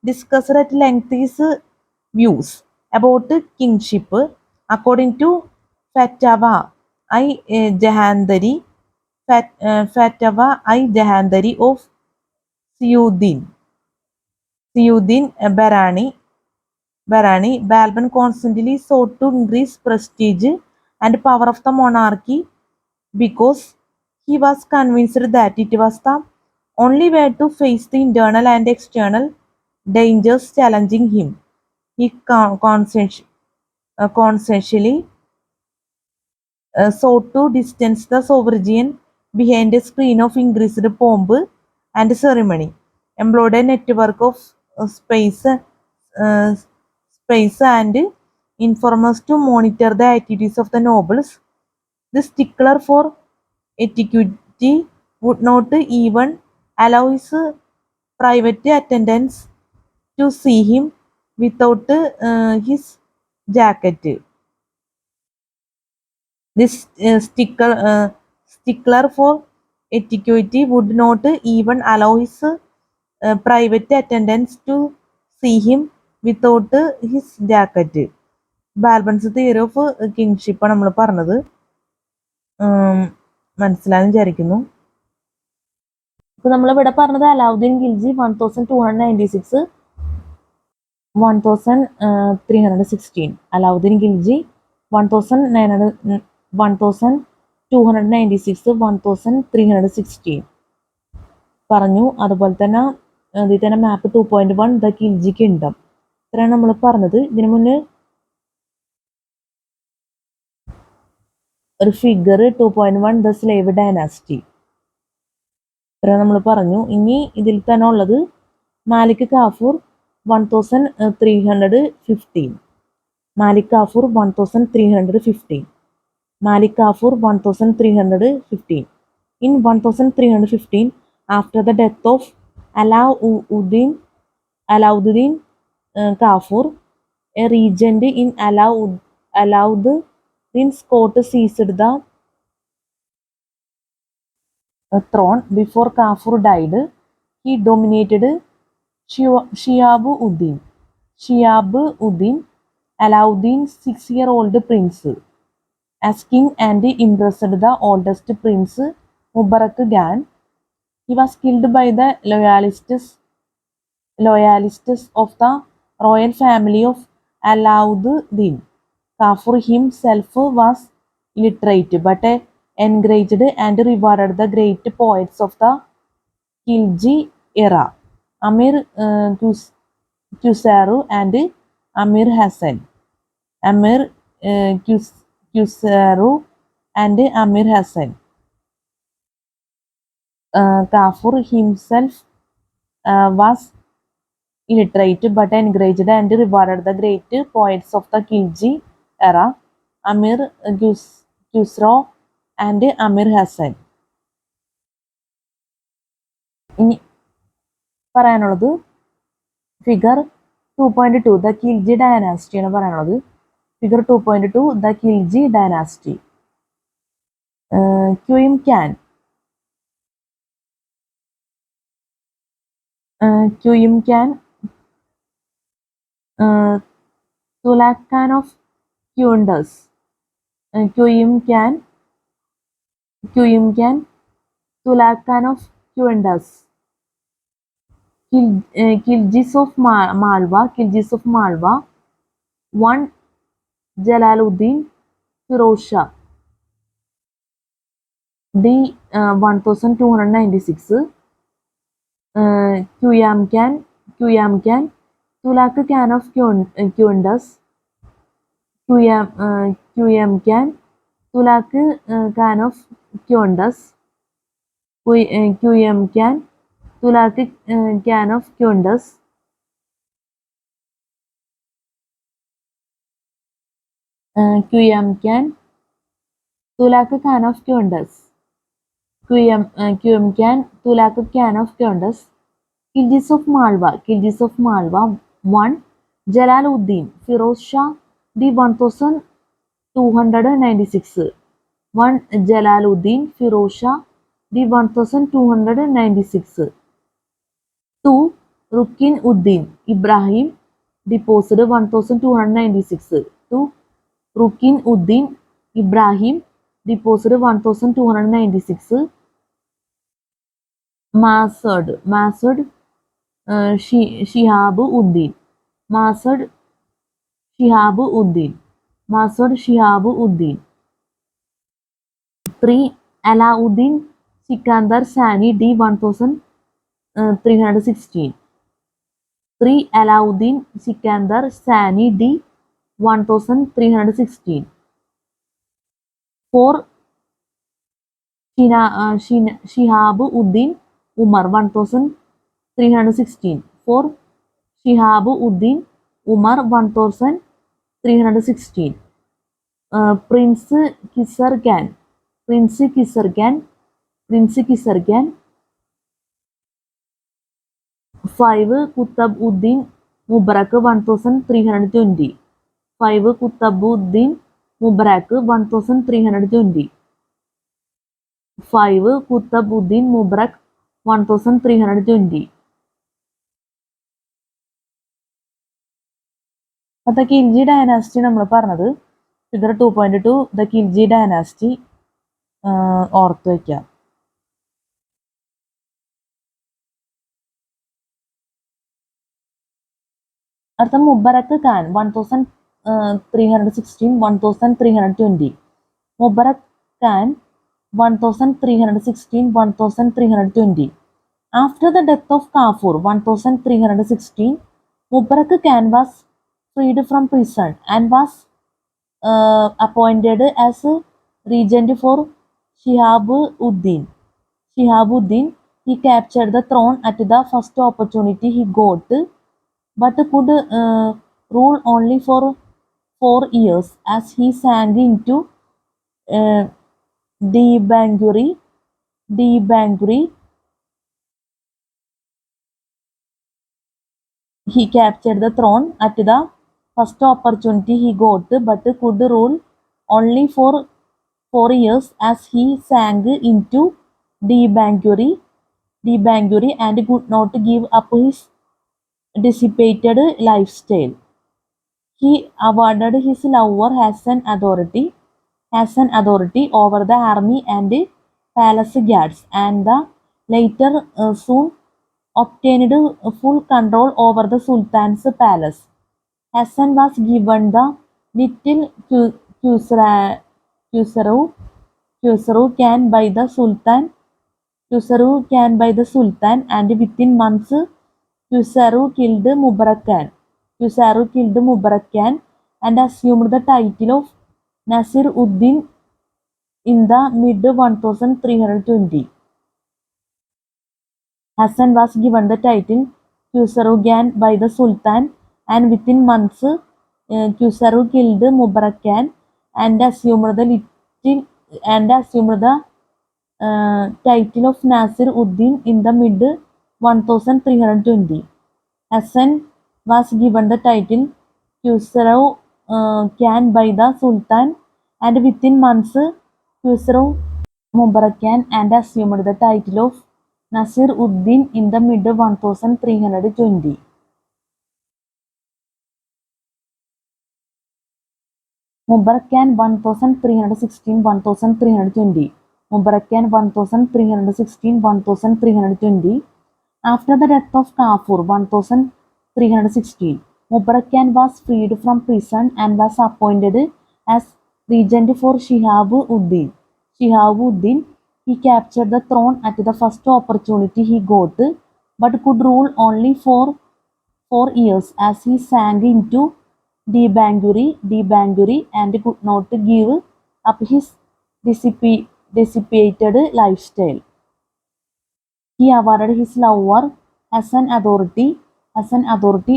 discussed at length his views about kingship according to Fatwa Jahandari, Fatwa Jahandari of Siyuddin Barani. Balban constantly sought to increase prestige and power of the monarchy because he was convinced that it was the only way to face the internal and external dangers challenging him. He conscientiously sought to distance the sovereign behind a screen of increased pomp and ceremony, employed a network of space and informers to monitor the activities of the nobles. The stickler for etiquette would not even allow his private attendants to see him without his jacket. This stickler for etiquette would not even allow his private attendants to see him without his jacket. Balban's theory of കിങ്ഷിപ്പാണ് നമ്മൾ പറഞ്ഞത്. മനസ്സിലായെന്ന് വിചാരിക്കുന്നു. ഇപ്പൊ നമ്മളിവിടെ പറഞ്ഞത് അലാവുദ്ദീൻ ഖിൽജി 1296 1316. അലാവുദ്ദീൻ ഖിൽജി 1296 1316 പറഞ്ഞു. അതുപോലെ തന്നെ ഇതിൽ തന്നെ മാപ്പ് 2.1 ദ ഖിൽജി കിങ്ഡം. ഇത്രയാണ് നമ്മൾ പറഞ്ഞത്. ഇതിനു മുന്നേ ഒരു ഫിഗർ 2.1 ദ സ്ലേവ് ഡൈനാസ്റ്റി. ഇത്ര നമ്മൾ പറഞ്ഞു. ഇനി ഇതിൽ തന്നെ ഉള്ളത് Malik കാഫൂർ 1315. Malik കാഫൂർ 1315. Malik കാഫൂർ 1315. In 1315, after the death of Alauddin Kafur, a regent in Alauddin's court seized the throne. Before Kafur died, he dominated Shihabuddin, Alauddin's 6-year-old prince, as king, and impressed the oldest prince, Mubarak Khan. He was killed by the loyalists of the royal family of Alauddin. Kafur himself was illiterate, but encouraged and rewarded the great poets of the Khilji era, Amir Khusro and Amir Hassan. Khusro and Amir Hassan. Kafur himself was illiterate, but encouraged and rewarded the great poets of the Khilji era, Amir Khusro and Amir Hassan. ഇനി പറയാനുള്ളത് figure 2.2 the Khilji dynasty ആണ് പറയാനുള്ളത്. Figure 2.2 the Khilji dynasty. ക്യൂയിം ക്യാൻ, Tughlaq Khan of Qunduz. Tughlaq Khan of Qunduz. Khiljis of Malwa. 1. Jalaluddin Firoz Shah. D. 1296. Qayyum Khan, Tughlaq Khan of Qunduz. Qayyum Khan, Tughlaq Khan of Qunduz. Qayyum Khan, Tughlaq Khan of Qunduz. Qayyum Khan, Tughlaq Khan of Qunduz. Qayyum Khan, Tughlaq Khan of Qunduz. Khiljis of Malwa. 1. Jalaluddin Firoz Shah, D. 1296. 1. Jalaluddin Firoz Shah, D. 1296. 2. Rukin Uddin Ibrahim, deposed 1296. 2. Rukin Uddin Ibrahim, deposed 1296. Masud Shihabuddin. 3. Alauddin Sikandar Sani, D. 1316. 3. Alauddin Sikandar Sani, D. 1316. 4. Shihabuddin Umar 1316. 4. Shihabuddin Umar 1316. Prince Kisar Khan. 5. Qutbuddin Mubarak 1320. 5. Qutbuddin Mubarak 1320. 5. Qutbuddin Mubarak 1320. The Khilji dynasty നമ്മൾ പറഞ്ഞത് figure 2.2 the Khilji dynasty ഓർത്ത് വയ്ക്കാം. അടുത്ത മുബറക് Khan 1316 1320. മുബറക് Khan 1316 1320. After the death of Kafur 1316, Mubarak Khan was freed from prison and was appointed as regent for Shihabuddin. Shihabuddin, he captured the throne at the first opportunity he got, but could rule only for 4 years as he sank into uh, debauchery. Debauchery. He captured the throne at the first opportunity he got, but could rule only for 4 years as he sank into debauchery and could not give up his dissipated lifestyle. He awarded his lover as an authority over the army and palace guards, and the later soon obtained full control over the Sultan's palace. Hassan was given the little Khusrau can by the Sultan, and within months Khusrau killed Mubarak Khan and assumed the title of Nasir Uddin in the mid-1320s. Hassan was given the title Khusrau Khan by the Sultan, and within months Khusrau killed Mubarak Khan and assumed the title of Nasir Uddin in the mid-1320s. Hassan was given the title Khusrau Khan by the Sultan, and within months Khusrau Mubarak Khan and assumed the title of Nasir Uddin in the mid-1320s. Mubarak Khan 1316-1320. Mubarak Khan 1316-1320. After the death of Kafur 1316, Mubarak Khan was freed from prison and was appointed as regent for Shihabuddin. He captured the throne at the first opportunity he got, but could rule only for 4 years as he sank into debauchery and could not give up his dissipated lifestyle. He awarded his lover as an authority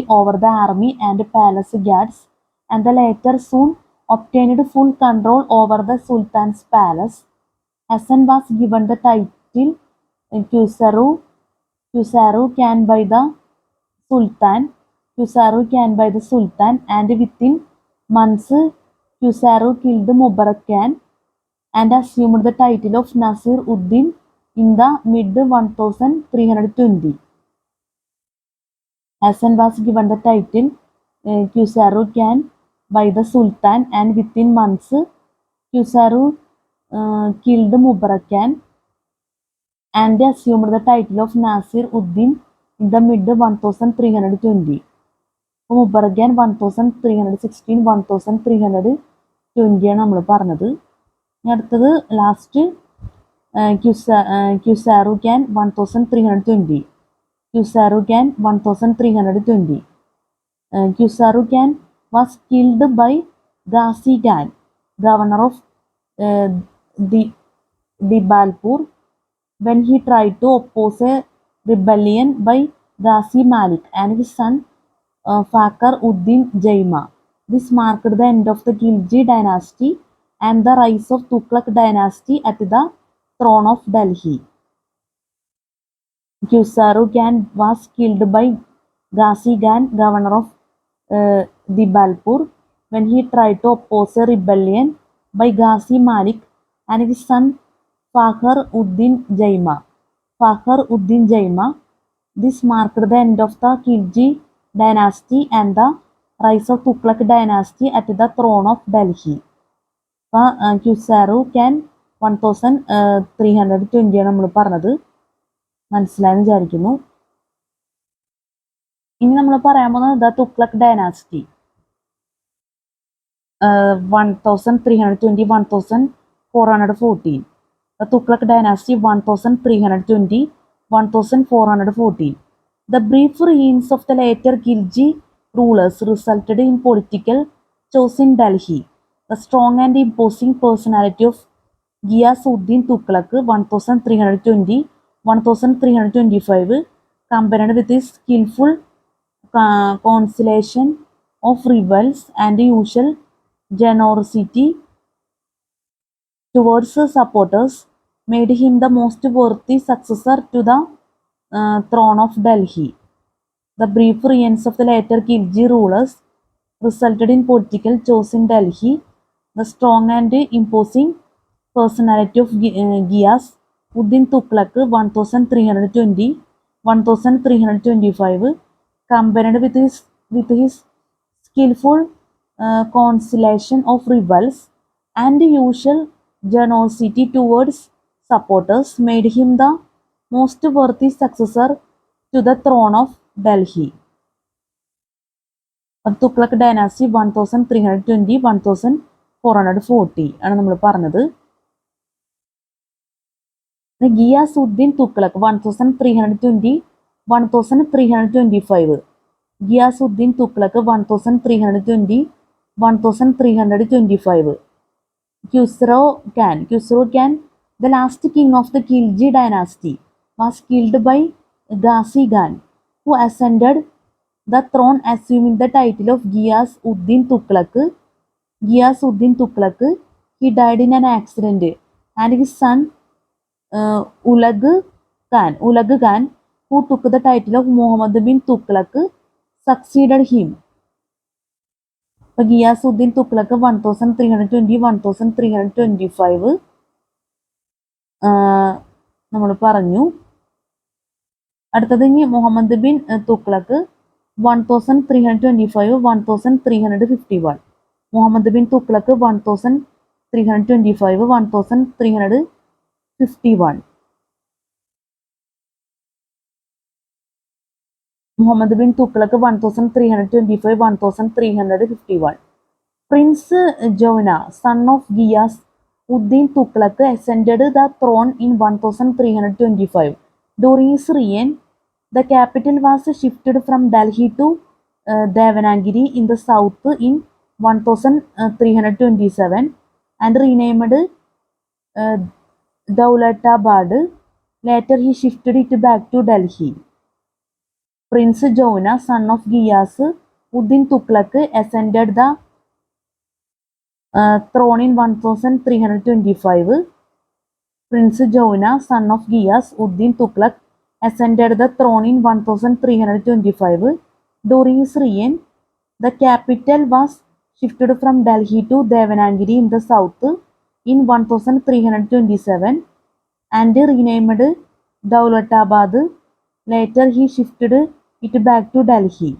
over the army and palace guards, and the latter soon obtained full control over the Sultan's palace. Hassan was given the title Khusrau Khan by the Sultan, and within months Khusrau killed Mubarak Khan and assumed the title of Nasir Uddin in the mid-1320s. Hassan was given the title Khusrau Khan by the Sultan, and within months Khusrau killed Mubarak Khan and assumed the title of Nasir Uddin in the mid-1320s. Mubarak Khan 1316-1320 ആണ് നമ്മൾ പറഞ്ഞത്. ഇനി അടുത്തത് last Khusrau Khan 1320. Khusrau Khan 1320. Khusrau Khan was killed by Ghazi Khan, governor of Dibalpur, when he tried to oppose a rebellion by Ghazi Malik and his son Fakhr Uddin Jaima. This marked the end of the Khilji dynasty and the rise of Tughlaq dynasty at the throne of Delhi. Khusrau Khan was killed by Ghazi Khan, governor of Dibalpur, when he tried to oppose a rebellion by Ghazi Malik and his son Fakhr Uddin Jaima. This marked the end of the Khilji dynasty and the rise of Tughlaq dynasty at the throne of Delhi. Khusrau Khan 1320 ആണ് നമ്മൾ പറഞ്ഞത്. മനസ്സിലായെന്ന് വിചാരിക്കുന്നു. ഇനി നമ്മൾ പറയാൻ പോകുന്നത് the Tughlaq dynasty 1320-1414. The Tughlaq dynasty 1320-1414. The brief reigns of the later Khilji rulers resulted in political chaos in Delhi. The strong and imposing personality of Ghiyasuddin Tughlaq 1320 1325, combined with his skillful conciliation of rebels and usual generosity towards supporters, made him the most worthy successor to the throne of Delhi. The brief reigns of the later Khilji rulers resulted in political chaos in Delhi. The strong and imposing personality of Ghiyasuddin Tughlaq 1320-1325, combined with his skillful conciliation of rebels and usual generosity towards supporters, made him the most worthy successor to the throne of Delhi. Tughlaq dynasty 1320-1440 ആണ് നമ്മൾ പറഞ്ഞത്. Ghiyasuddin Tughlaq 1320-1325. Ghiyasuddin Tughlaq 1320-1325. Khusro Khan, the last king of the Khilji dynasty, was killed by Ghazi Khan, who ascended the throne assuming the title of Ghiyasuddin Tughlaq. He died in an accident, and his son Ulugh Khan, who took the title of Muhammad bin Tughlaq, succeeded him. Ghiyasuddin Tughlaq 1320-1325 നമ്മൾ പറഞ്ഞു. അടുത്തത് ഇനി Muhammad bin Tughlaq 1325-1351. Muhammad bin Tughlaq 1325-1351. Muhammad bin Tughlaq 1325-1351. Prince Joanna, son of Ghiyasuddin Tughlaq, ascended the throne in 1325. During his reign, the capital was shifted from Delhi to Devanagari in the south in 1327 and renamed Daulatabad. Later he shifted it back to Delhi. Prince Joanna, son of Ghiyasuddin Tughlaq, ascended the throne in 1325. Prince Joanna, son of Ghiyasuddin Tughlaq, ascended the throne in 1325. During his reign, the capital was shifted from Delhi to Devanagari in the south in 1327 and renamed Daulatabad. Later he shifted it back to Delhi.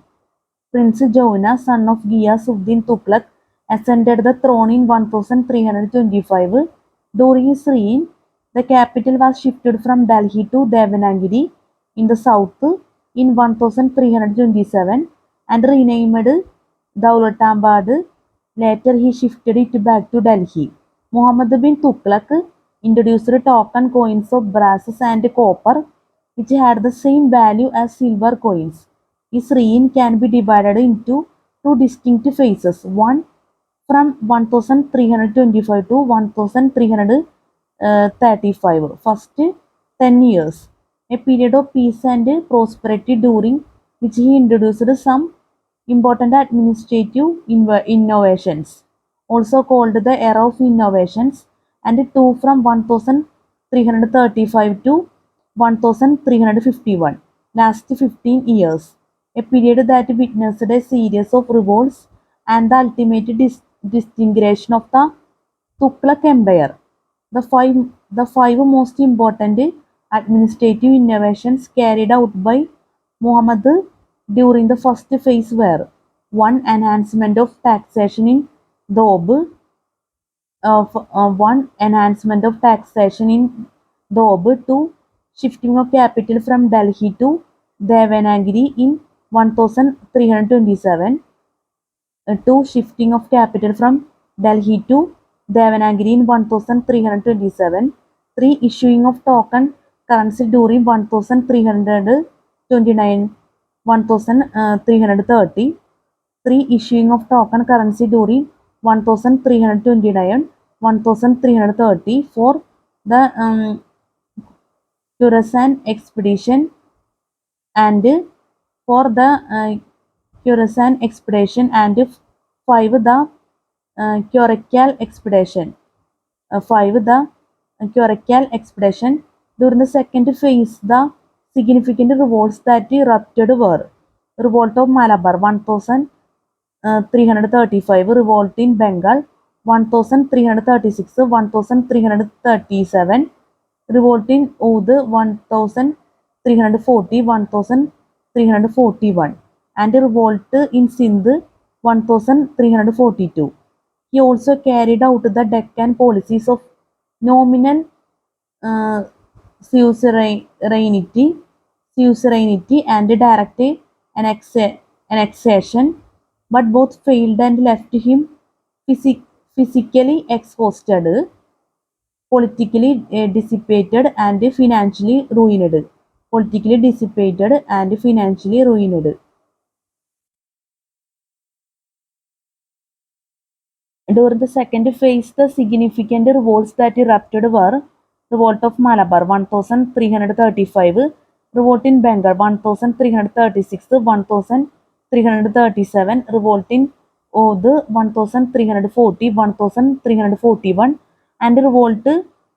Prince Joanna, son of Ghiyasuddin Tughlaq, ascended the throne in 1325. During his reign, the capital was shifted from Delhi to Devanagari in the south in 1327 and renamed Daulatabad. Later he shifted it back to Delhi. Muhammad bin Tughlaq introduced token coins of brass and copper, which had the same value as silver coins. His reign can be divided into two distinct phases. One from 1325 to 1335. First 10 years, a period of peace and prosperity during which he introduced some important administrative innovations, also called the era of innovations, and two from 1335 to 1351, last 15 years, a period that witnessed a series of revolts and the ultimate disintegration of the Tughlaq Empire. The five most important administrative innovations carried out by Muhammad during the first phase were: 1. Enhancement of taxation in Doab. 1. Enhancement of taxation in Doab. 2. Shifting of capital from Delhi to Devanagari in 1327. 2. Shifting of capital from Delhi to Devanagari in 1327. 3. Issuing of token currency during 1329-1330. 3. Issuing of token currency during 1329 1330 for the Khorasan expedition and for the Khorasan expedition and 5 the Chorakal expedition. 5 the Chorakal expedition. During the second phase, the significant revolts that erupted were Revolt of Malabar 1335, Revolt in Bengal 1336, 1337, Revolt in Oudh 1340, 1341, and Revolt in Sindh 1342. He also carried out the Deccan policies of nominal uh, suzerainty and direct annexation, but both failed and left him physically exhausted, politically dissipated and financially ruined. Politically dissipated and financially ruined. During the second phase, the significant revolts that erupted were Revolt of Malabar 1335, Revolt in Bengal 1336, 1337, Revolt in Oudh 1340, 1341, and Revolt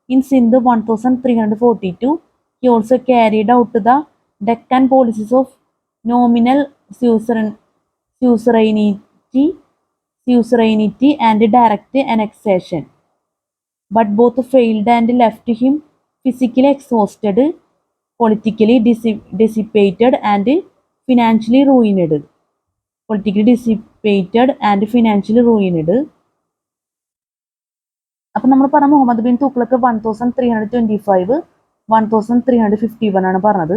in Sindh 1342. He also carried out the Deccan policies of nominal suzerainty and direct annexation, but both failed and left him physically exhausted, politically dissipated and financially ruined. Politically dissipated and financially ruined. അപ്പോൾ നമ്മൾ പറഞ്ഞ Muhammad bin Tughlaq 1325 1351 ആണ് പറഞ്ഞത്.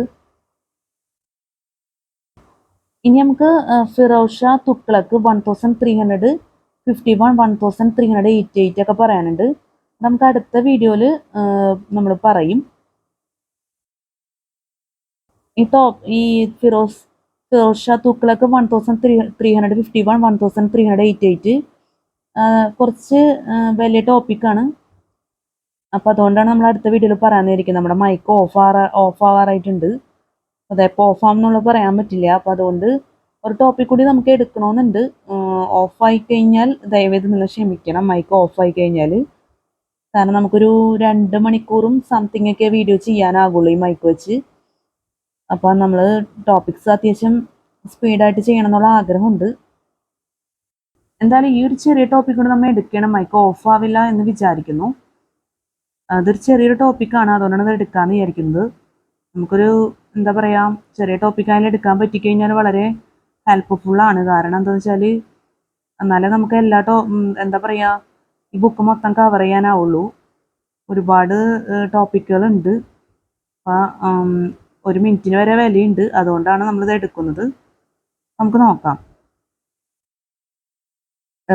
ഇനി നമുക്ക് ഫിറോസ് ഷാ തുഗ്ലക്ക് 1351 1388 ഒക്കെ പറയാനുണ്ട്. നമുക്ക് അടുത്ത വീഡിയോയിൽ നമ്മൾ പറയും. ഈ ഫിറോസ് ഷാ തുഗ്ലക്ക് 1351 1388 കുറച്ച് വലിയ ടോപ്പിക്കാണ്. അപ്പം അതുകൊണ്ടാണ് നമ്മൾ അടുത്ത വീഡിയോയിൽ പറയാനിരിക്കുന്നത്. നമ്മുടെ മൈക്ക് ഓഫ് ആവാറായിട്ടുണ്ട്. അതെപ്പോൾ ഓഫ് ആവുമെന്നുള്ളത് പറയാൻ പറ്റില്ല. അപ്പം അതുകൊണ്ട് ഒരു ടോപ്പിക് കൂടി നമുക്ക് എടുക്കണമെന്നുണ്ട്. ഓഫായി കഴിഞ്ഞാൽ ദയവേത് നിങ്ങൾ ക്ഷമിക്കണം, മൈക്ക് ഓഫായി കഴിഞ്ഞാൽ. കാരണം നമുക്കൊരു 2 മണിക്കൂറും സംതിങ് ഒക്കെ വീഡിയോ ചെയ്യാനാകുള്ളൂ ഈ മൈക്ക് വെച്ച്. അപ്പം നമ്മൾ ടോപ്പിക്സ് അത്യാവശ്യം സ്പീഡായിട്ട് ചെയ്യണം എന്നുള്ള ആഗ്രഹമുണ്ട്. എന്തായാലും ഈ ഒരു ചെറിയ ടോപ്പിക് കൊണ്ട് നമ്മൾ എടുക്കണം, മൈക്ക് ഓഫ് ആവില്ല എന്ന് വിചാരിക്കുന്നു. അതൊരു ചെറിയൊരു ടോപ്പിക്കാണ്, അതുകൊണ്ടാണ് അത് എടുക്കാമെന്ന് വിചാരിക്കുന്നത്. നമുക്കൊരു എന്താ പറയുക, ചെറിയ ടോപ്പിക്കായാലും എടുക്കാൻ പറ്റിക്കഴിഞ്ഞാൽ വളരെ ഹെൽപ്ഫുള്ളാണ്. കാരണം എന്താണെന്ന് വെച്ചാൽ എന്നാലേ നമുക്ക് എന്താ പറയുക, ഈ ബുക്ക് മൊത്തം കവർ ചെയ്യാനാവുള്ളൂ. ഒരുപാട് ടോപ്പിക്കുകളുണ്ട്. അപ്പം 1 മിനിറ്റിന് വരെ വിലയുണ്ട്. അതുകൊണ്ടാണ് നമ്മളിത് എടുക്കുന്നത്. നമുക്ക് നോക്കാം.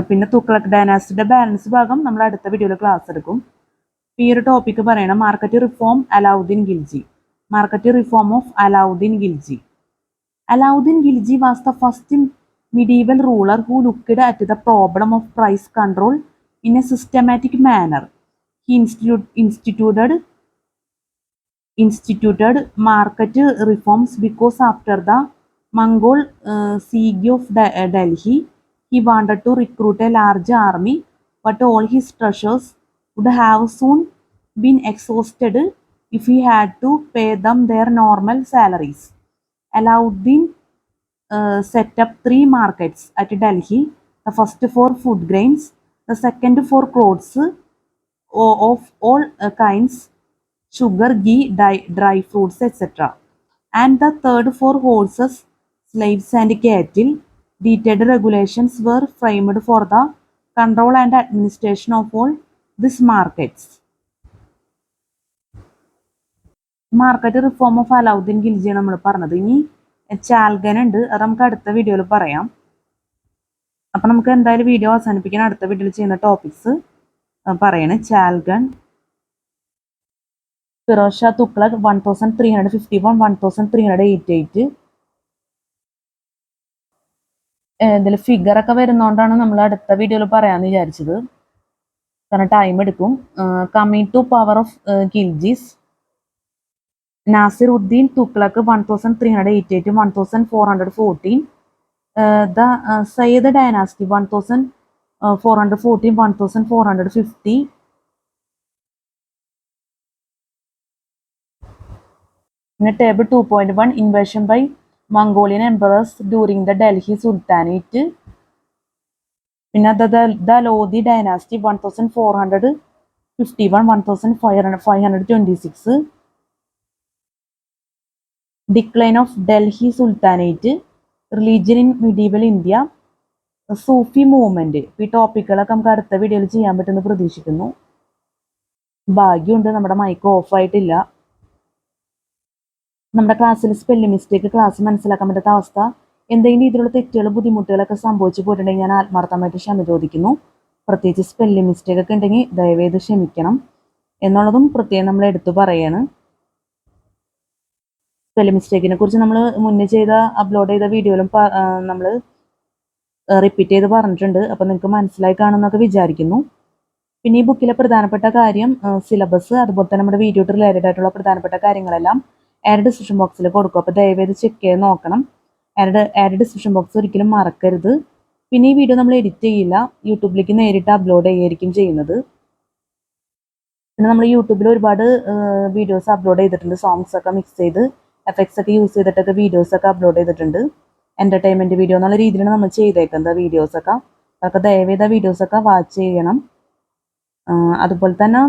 പിന്നെ തുഗ്ലക്ക് ഡൈനാസ്റ്റിയുടെ ബാലൻസ് ഭാഗം നമ്മൾ അടുത്ത വീഡിയോയിൽ ക്ലാസ് എടുക്കും. ഈ ഒരു ടോപ്പിക്ക് പറയണം, market reform Alauddin Khilji. Market reform of Alauddin Khilji. Alauddin Khilji was the first medieval ruler who looked at the problem of price control in a systematic manner. He instituted market reforms because after the Mongol siege of Delhi, he wanted to recruit a large army, but all his treasures would have soon been exhausted if he had to pay them their normal salaries. Alauddin set up 3 markets at Delhi, the first for food grains, the second for clothes of all kinds, sugar, ghee, dry fruits, etc., and the third for horses, slaves and cattle. Detailed regulations were framed for the control and administration of all these markets. Market reform of Alauddin ഖിൽജിയാണ് നമ്മൾ പറഞ്ഞത്. ഇനി ചാൽഗൻ ഉണ്ട്, അത് നമുക്ക് അടുത്ത വീഡിയോയിൽ പറയാം. അപ്പം നമുക്ക് എന്തായാലും വീഡിയോ അവസാനിപ്പിക്കാൻ അടുത്ത വീഡിയോയിൽ ചെയ്യുന്ന ടോപ്പിക്സ് പറയണേ. ചാൽഗൻ, ഫിറോസ് ഷാ തുഗ്ലക് 1351 1388. ഇതിൽ ഫിഗറൊക്കെ വരുന്നതുകൊണ്ടാണ് നമ്മൾ അടുത്ത വീഡിയോയിൽ പറയാമെന്ന് വിചാരിച്ചത്. കാരണം ടൈം എടുക്കും. Coming to power of Khiljis, Nasir Uddin Tughlaq 1388 1414, the Sayyid dynasty 1414 1450. പിന്നെ table 2.1 invasion by Mongolian emperors during the Delhi sultanate. പിന്നെ the Lodi dynasty 1451 1526. Decline of Delhi sultanate, religion in medieval India, Sufi movement. ഈ ടോപ്പിക്കുകളൊക്കെ നമുക്ക് അടുത്ത വീഡിയോയിൽ ചെയ്യാൻ പറ്റുമെന്ന് പ്രതീക്ഷിക്കുന്നു. ഭാഗ്യമുണ്ട് നമ്മുടെ മൈക്ക് ഓഫ് ആയിട്ടില്ല. നമ്മുടെ ക്ലാസ്സിൽ സ്പെല്ലിംഗ് മിസ്റ്റേക്ക്, ക്ലാസ് മനസ്സിലാക്കാൻ പറ്റാത്ത അവസ്ഥ, എന്തെങ്കിലും രീതിയിലുള്ള തെറ്റുകളും ബുദ്ധിമുട്ടുകളൊക്കെ സംഭവിച്ചു പോയിട്ടുണ്ടെങ്കിൽ ഞാൻ ആത്മാർത്ഥമായിട്ട് ക്ഷമ ചോദിക്കുന്നു. പ്രത്യേകിച്ച് സ്പെല്ലിംഗ് മിസ്റ്റേക്ക് ഒക്കെ ഉണ്ടെങ്കിൽ ദയവേത് ക്ഷമിക്കണം എന്നുള്ളതും പ്രത്യേകം നമ്മൾ എടുത്തു പറയാണ്. സ്പെല്ലിംഗ് മിസ്റ്റേക്കിനെ കുറിച്ച് നമ്മൾ മുന്നേ അപ്ലോഡ് ചെയ്ത വീഡിയോയിലും നമ്മൾ റിപ്പീറ്റ് ചെയ്ത് പറഞ്ഞിട്ടുണ്ട്. അപ്പോൾ നിങ്ങൾക്ക് മനസ്സിലായി കാണുമെന്നൊക്കെ വിചാരിക്കുന്നു. പിന്നെ ഈ ബുക്കിലെ പ്രധാനപ്പെട്ട കാര്യം സിലബസ്, അതുപോലെ തന്നെ നമ്മുടെ വീഡിയോ റിലേറ്റഡ് ആയിട്ടുള്ള പ്രധാനപ്പെട്ട കാര്യങ്ങളെല്ലാം ആഡ് ഡിസ്ക്രിപ്ഷൻ ബോക്സിൽ കൊടുക്കും. അപ്പോൾ ദയവേത് ചെക്ക് ചെയ്ത് നോക്കണം. ആഡ് ഡിസ്ക്രിപ്ഷൻ ബോക്സ് ഒരിക്കലും മറക്കരുത്. പിന്നെ ഈ വീഡിയോ നമ്മൾ എഡിറ്റ് ചെയ്യില്ല, യൂട്യൂബിലേക്ക് നേരിട്ട് അപ്ലോഡ് ചെയ്യുകയായിരിക്കും ചെയ്യുന്നത്. പിന്നെ നമ്മൾ യൂട്യൂബിൽ ഒരുപാട് വീഡിയോസ് അപ്ലോഡ് ചെയ്തിട്ടുണ്ട്. സോങ്സ് ഒക്കെ മിക്സ് ചെയ്ത് എഫക്ട്സ് ഒക്കെ യൂസ് ചെയ്തിട്ടൊക്കെ വീഡിയോസ് ഒക്കെ അപ്ലോഡ് ചെയ്തിട്ടുണ്ട്. എൻ്റർടൈൻമെൻറ്റ് വീഡിയോ എന്നുള്ള രീതിയിലാണ് നമ്മൾ ചെയ്തേക്കുന്നത് വീഡിയോസൊക്കെ. അതൊക്കെ ദയവേത് ആ വീഡിയോസൊക്കെ വാച്ച് ചെയ്യണം. അതുപോലെ തന്നെ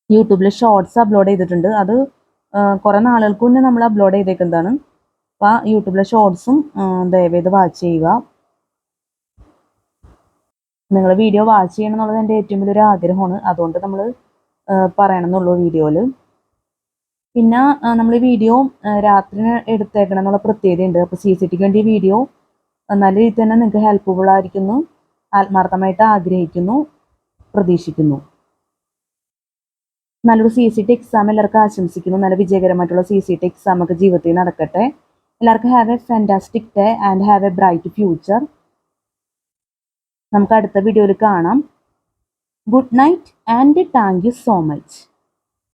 യൂട്യൂബിൽ ഷോർട്സ് അപ്ലോഡ് ചെയ്തിട്ടുണ്ട്. അത് കുറേ നാളുകൾക്ക് മുന്നേ നമ്മൾ അപ്ലോഡ് ചെയ്തേക്കുന്നതാണ്. അപ്പോൾ യൂട്യൂബിലെ ഷോർട്സും ദയവേത് വാച്ച് ചെയ്യുക. നിങ്ങൾ വീഡിയോ വാച്ച് ചെയ്യണം എന്നുള്ളത് എൻ്റെ ഏറ്റവും വലിയൊരു ആഗ്രഹമാണ്. അതുകൊണ്ട് നമ്മൾ പറയണമെന്നുള്ളൂ വീഡിയോയിൽ. പിന്നെ നമ്മൾ ഈ വീഡിയോ രാത്രി എടുത്തേക്കണം എന്നുള്ള പ്രത്യേകതയുണ്ട്. അപ്പോൾ CCTക്ക് വേണ്ടി വീഡിയോ നല്ല രീതിയിൽ തന്നെ നിങ്ങൾക്ക് ഹെൽപ്ഫുൾ ആയിരിക്കുന്നു, ആത്മാർത്ഥമായിട്ട് ആഗ്രഹിക്കുന്നു, പ്രതീക്ഷിക്കുന്നു. നല്ലൊരു CCT എക്സാം എല്ലാവർക്കും ആശംസിക്കുന്നു. നല്ല വിജയകരമായിട്ടുള്ള CCT എക്സാം ഒക്കെ ജീവിതത്തിൽ നടക്കട്ടെ. എല്ലാവർക്കും have A fantastic day and have A bright future. നമുക്ക് അടുത്ത വീഡിയോയിൽ കാണാം. Good night and thank you so much.